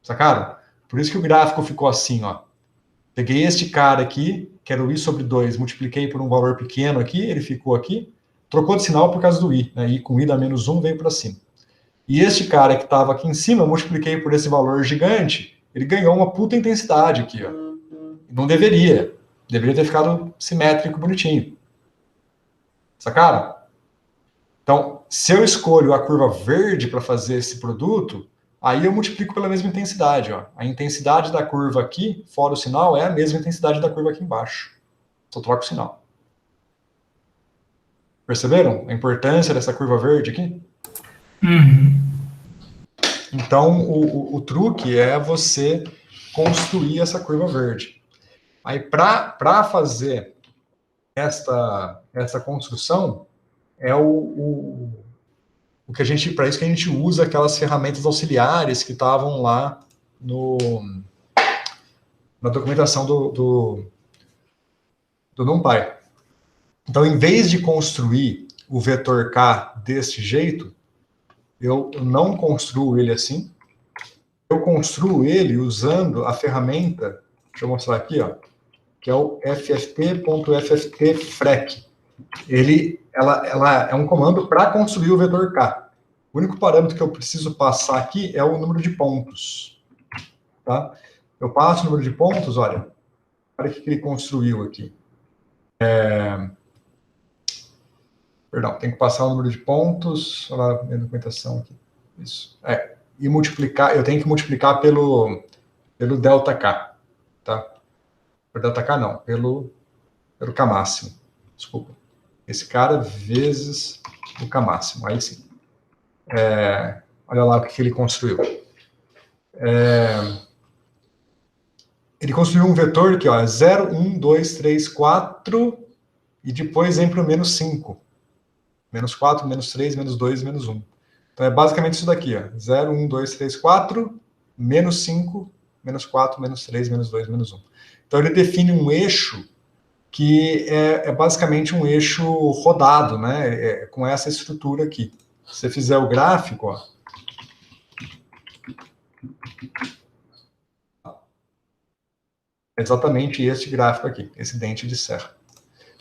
Sacaram? Por isso que o gráfico ficou assim, ó. Peguei este cara aqui, que era o I sobre 2, multipliquei por um valor pequeno aqui, ele ficou aqui, trocou de sinal por causa do I, né? I com I dá menos 1, veio para cima. E este cara que estava aqui em cima, eu multipliquei por esse valor gigante, ele ganhou uma puta intensidade aqui, ó. Não deveria. Deveria ter ficado simétrico, bonitinho. Sacaram? Então, se eu escolho a curva verde para fazer esse produto, aí eu multiplico pela mesma intensidade. Ó. A intensidade da curva aqui, fora o sinal, é a mesma intensidade da curva aqui embaixo. Só troco o sinal. Perceberam a importância dessa curva verde aqui? Uhum. Então, o truque é você construir essa curva verde. Aí, para fazer essa construção, é o que a gente, para isso que a gente usa aquelas ferramentas auxiliares que estavam lá na documentação do NumPy. Então, em vez de construir o vetor K deste jeito, eu não construo ele assim, eu construo ele usando a ferramenta, deixa eu mostrar aqui, ó, que é o ffp.ffp-frec. Ela é um comando para construir o vetor K. O único parâmetro que eu preciso passar aqui é o número de pontos. Tá? Eu passo o número de pontos, olha o que ele construiu aqui. Perdão, tem que passar o número de pontos, olha lá a minha documentação aqui. Isso. E multiplicar, eu tenho que multiplicar pelo ΔK. Tá? Por ΔK não, pelo K máximo. Desculpa. Esse cara vezes o K máximo. Aí sim. Olha lá o que ele construiu. Ele construiu um vetor aqui, ó, 0, 1, 2, 3, 4, e depois vem para o menos 5. Menos 4, menos 3, menos 2, menos 1. Então é basicamente isso daqui, ó. 0, 1, 2, 3, 4, menos 5, menos 4, menos 3, menos 2, menos 1. Então ele define um eixo que é basicamente um eixo rodado, né? Com essa estrutura aqui. Se você fizer o gráfico, ó, Exatamente este gráfico aqui, esse dente de serra.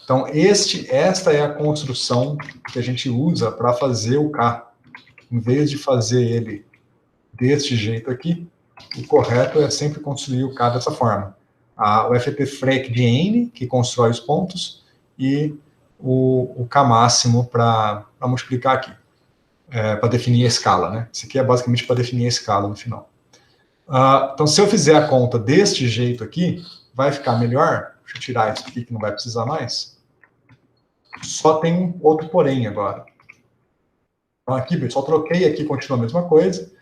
Então, esta é a construção que a gente usa para fazer o K. Em vez de fazer ele deste jeito aqui, o correto é sempre construir o K dessa forma. O FP-FREC de N, que constrói os pontos, e o K máximo para multiplicar aqui, para definir a escala, né? Isso aqui é basicamente para definir a escala no final. Então, se eu fizer a conta deste jeito aqui, vai ficar melhor. Deixa eu tirar isso aqui que não vai precisar mais. Só tem um outro porém agora. Então, aqui, pessoal, troquei aqui, continua a mesma coisa.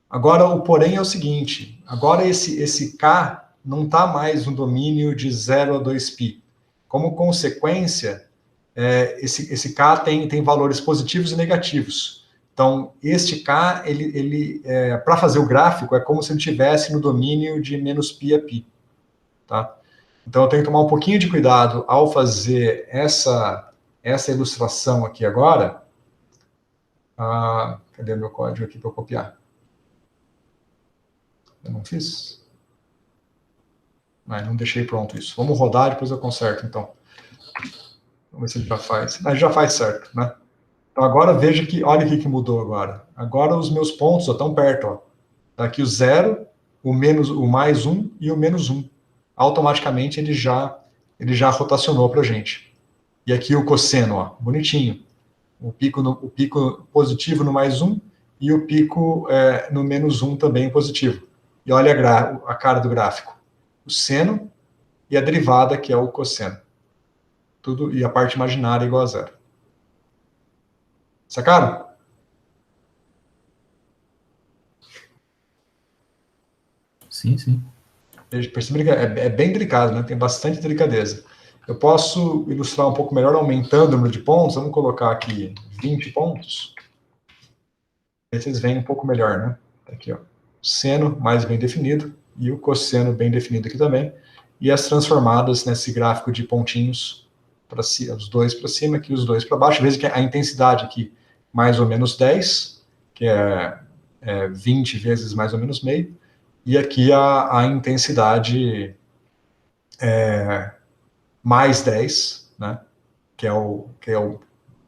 Agora, o porém é o seguinte. Agora, esse K não está mais no domínio de 0 a 2π. Como consequência, esse K tem valores positivos e negativos. Então, este K, para fazer o gráfico, é como se ele estivesse no domínio de menos π a π. Tá? Então, eu tenho que tomar um pouquinho de cuidado ao fazer essa ilustração aqui agora. Cadê o meu código aqui para eu copiar? Eu não fiz? Não deixei pronto isso. Vamos rodar, depois eu conserto, então. Vamos ver se ele já faz. Já faz certo, né? Então, agora veja que, olha o que mudou agora. Agora os meus pontos estão perto, ó. Tá aqui o 0, o mais 1 e o menos 1. Automaticamente ele já rotacionou para a gente. E aqui o cosseno, ó, bonitinho. O pico positivo no mais 1 e o pico no menos 1 também positivo. E olha a cara do gráfico. O seno e a derivada, que é o cosseno. Tudo, e a parte imaginária igual a 0. Sacaram? Sim, sim. Percebe que é bem delicado, né? Tem bastante delicadeza. Eu posso ilustrar um pouco melhor aumentando o número de pontos. Vamos colocar aqui 20 pontos. Aí vocês veem um pouco melhor, né? Tá aqui, ó. O seno mais bem definido e o cosseno bem definido aqui também. E as transformadas nesse gráfico de pontinhos, os dois para cima aqui, os dois para baixo. Veja que a intensidade aqui, mais ou menos 10, que é 20 vezes mais ou menos meio. E aqui a intensidade mais 10, né? Que é o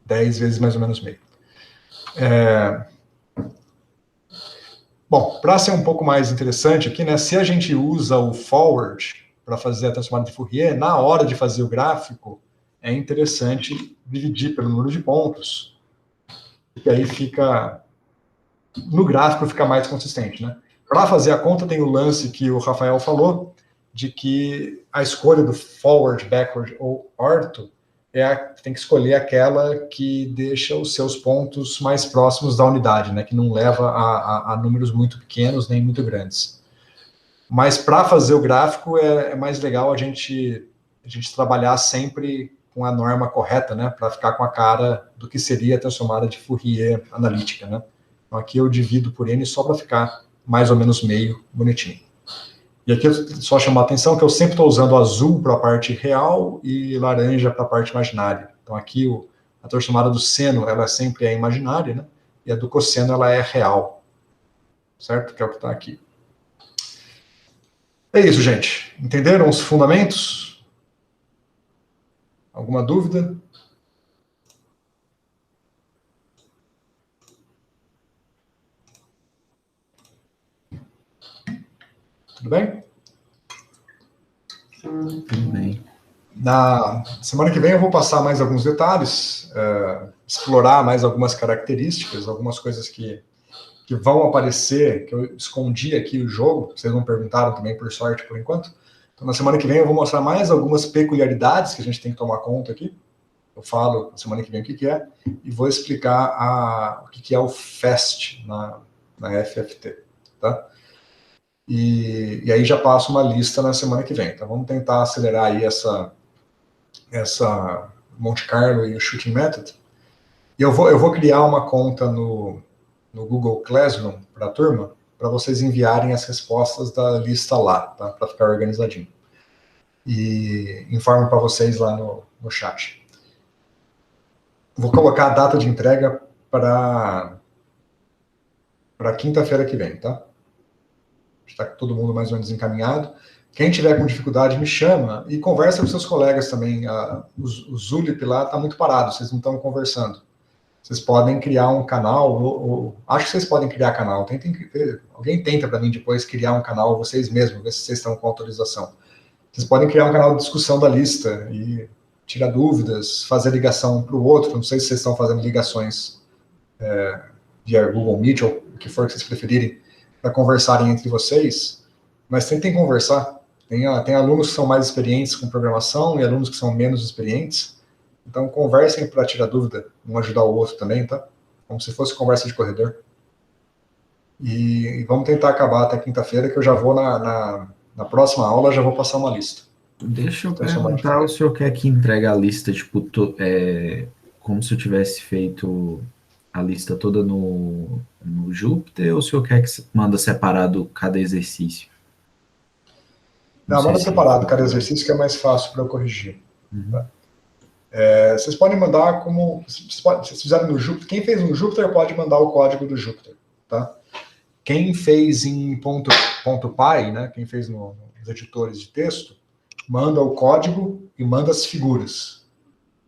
10 vezes mais ou menos meio. Bom, para ser um pouco mais interessante aqui, né? Se a gente usa o forward para fazer a transformada de Fourier, na hora de fazer o gráfico, é interessante dividir pelo número de pontos, porque aí no gráfico fica mais consistente, né? Para fazer a conta, tem o lance que o Rafael falou, de que a escolha do forward, backward ou ortho tem que escolher aquela que deixa os seus pontos mais próximos da unidade, né, que não leva a números muito pequenos nem muito grandes. Mas para fazer o gráfico é mais legal a gente trabalhar sempre com a norma correta, né, para ficar com a cara do que seria a transformada de Fourier analítica, né. Então aqui eu divido por n só para ficar mais ou menos meio bonitinho. E aqui eu só chamar a atenção que eu sempre estou usando azul para a parte real e laranja para a parte imaginária. Então aqui a transformada do seno, ela sempre é imaginária, né? E a do cosseno, ela é real. Certo? Que é o que está aqui. É isso, gente. Entenderam os fundamentos? Alguma dúvida? Tudo bem? Tudo bem. Na semana que vem eu vou passar mais alguns detalhes, explorar mais algumas características, algumas coisas que vão aparecer, que eu escondi aqui o jogo, vocês não perguntaram também, por sorte, por enquanto. Então, na semana que vem eu vou mostrar mais algumas peculiaridades que a gente tem que tomar conta aqui. Eu falo na semana que vem o que é, e vou explicar o que é o FAST na FFT, tá? E aí já passo uma lista na semana que vem. Então vamos tentar acelerar aí essa Monte Carlo e o Shooting Method. E eu vou criar uma conta no Google Classroom para a turma, para vocês enviarem as respostas da lista lá, tá? Para ficar organizadinho. E informo para vocês lá no chat. Vou colocar a data de entrega para quinta-feira que vem, tá? está todo mundo mais ou menos encaminhado. Quem tiver com dificuldade, me chama e conversa com seus colegas também. O Zulip lá está muito parado, vocês não estão conversando. Vocês podem criar um canal, acho que vocês podem criar canal. Alguém tenta para mim depois criar um canal, vocês mesmos, ver se vocês estão com autorização. Vocês podem criar um canal de discussão da lista e tirar dúvidas, fazer ligação para o outro. Não sei se vocês estão fazendo ligações via Google Meet ou o que for que vocês preferirem, para conversarem entre vocês, mas tentem conversar. Tem alunos que são mais experientes com programação e alunos que são menos experientes. Então, conversem para tirar dúvida, um ajudar o outro também, tá? Como se fosse conversa de corredor. E vamos tentar acabar até quinta-feira, que eu já vou na próxima aula, já vou passar uma lista. Deixa eu perguntar, o senhor quer que entregue a lista, tipo, como se eu tivesse feito a lista toda no Jupyter, ou o senhor quer que manda separado cada exercício? Não, manda separado cada exercício, que é mais fácil para eu corrigir. Tá? Vocês podem mandar como... Vocês fizeram no Jupyter, quem fez no Jupyter pode mandar o código do Jupyter, tá? Quem fez em .py, né, quem fez nos editores de texto, manda o código e manda as figuras.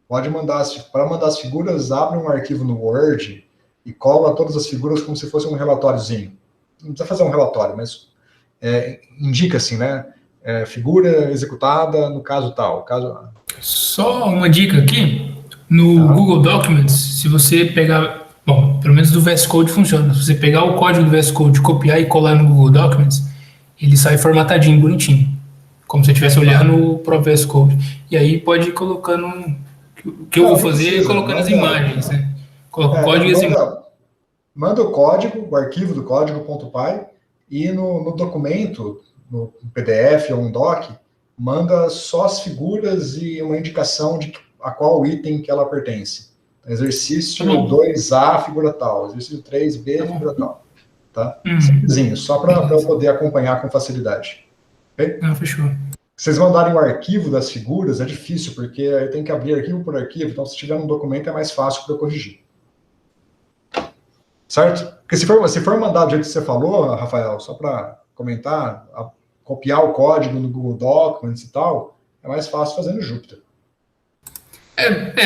Pode mandar, para mandar as figuras, abre um arquivo no Word e cola todas as figuras como se fosse um relatóriozinho. Não precisa fazer um relatório, mas indica assim, né? Figura executada no caso tal. Só uma dica aqui, no Google Documents, se você pegar, bom, pelo menos do VS Code funciona, se você pegar o código do VS Code, copiar e colar no Google Documents, ele sai formatadinho, bonitinho, como se você estivesse olhando para o VS Code. E aí pode ir colocando, o que eu vou fazer é colocando as imagens, né? Coloca o código e as imagens. Manda o código, o arquivo do código .py, e no documento, no PDF ou um doc, manda só as figuras e uma indicação de a qual item que ela pertence. Exercício 2A, figura tal. Exercício 3B, figura tal. Tá? Simplesinho, só para eu poder acompanhar com facilidade. Okay? Fechou. Se vocês mandarem o arquivo das figuras, é difícil, porque eu tenho que abrir arquivo por arquivo, então se tiver um documento é mais fácil para eu corrigir. Certo? Porque se for mandar do jeito que você falou, Rafael, só para comentar, copiar o código no Google Documents e tal, é mais fácil fazer no Jupyter.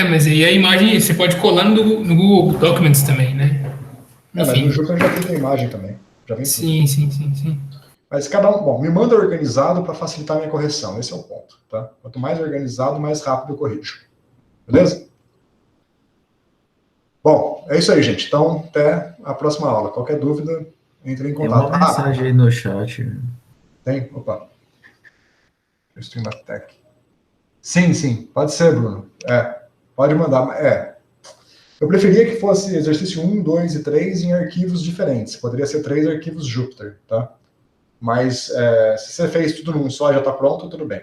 Mas aí a imagem você pode colar no Google Documents também, né? Mas no Jupyter já tem a imagem também. Já vem sim. Mas cada um, bom, me manda organizado para facilitar a minha correção. Esse é o ponto, tá? Quanto mais organizado, mais rápido eu corrijo. Beleza? Bom, é isso aí, gente. Então, até a próxima aula. Qualquer dúvida, entre em contato. Tem uma mensagem aí no chat. Tem? Opa. Streamatech. Sim, pode ser, Bruno. Pode mandar. Eu preferia que fosse exercício 1, 2 e 3 em arquivos diferentes. Poderia ser 3 arquivos Jupyter, tá? Mas se você fez tudo num só e já está pronto, tudo bem.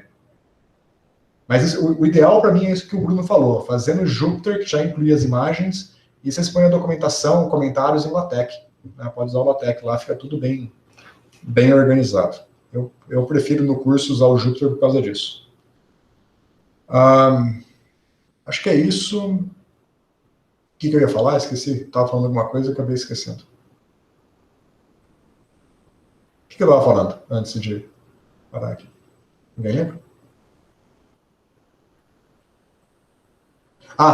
Mas o ideal para mim é isso que o Bruno falou, fazer no Jupyter, que já inclui as imagens, e vocês põem a documentação, comentários em LaTeX. Né? Pode usar o LaTeX lá, fica tudo bem organizado. Eu prefiro no curso usar o Jupyter por causa disso. Acho que é isso. O que eu ia falar? Esqueci. Estava falando alguma coisa e acabei esquecendo. O que eu estava falando antes de parar aqui? Ninguém lembra?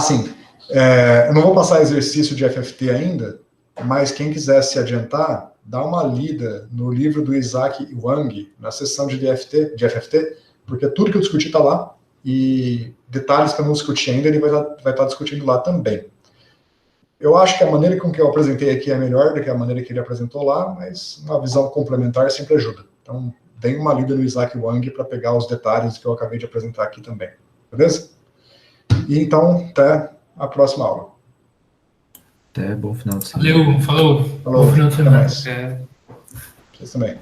Sim. Eu não vou passar exercício de FFT ainda, mas quem quiser se adiantar, dá uma lida no livro do Isaac Wang, na seção de FFT, porque tudo que eu discuti está lá, e detalhes que eu não discuti ainda, ele vai estar discutindo lá também. Eu acho que a maneira com que eu apresentei aqui é melhor do que a maneira que ele apresentou lá, mas uma visão complementar sempre ajuda. Então, dê uma lida no Isaac Wang para pegar os detalhes que eu acabei de apresentar aqui também. Beleza? E então, até a próxima aula. Até bom final de semana. Valeu, falou. Falou, Bom final de até semana. mais. Vocês também.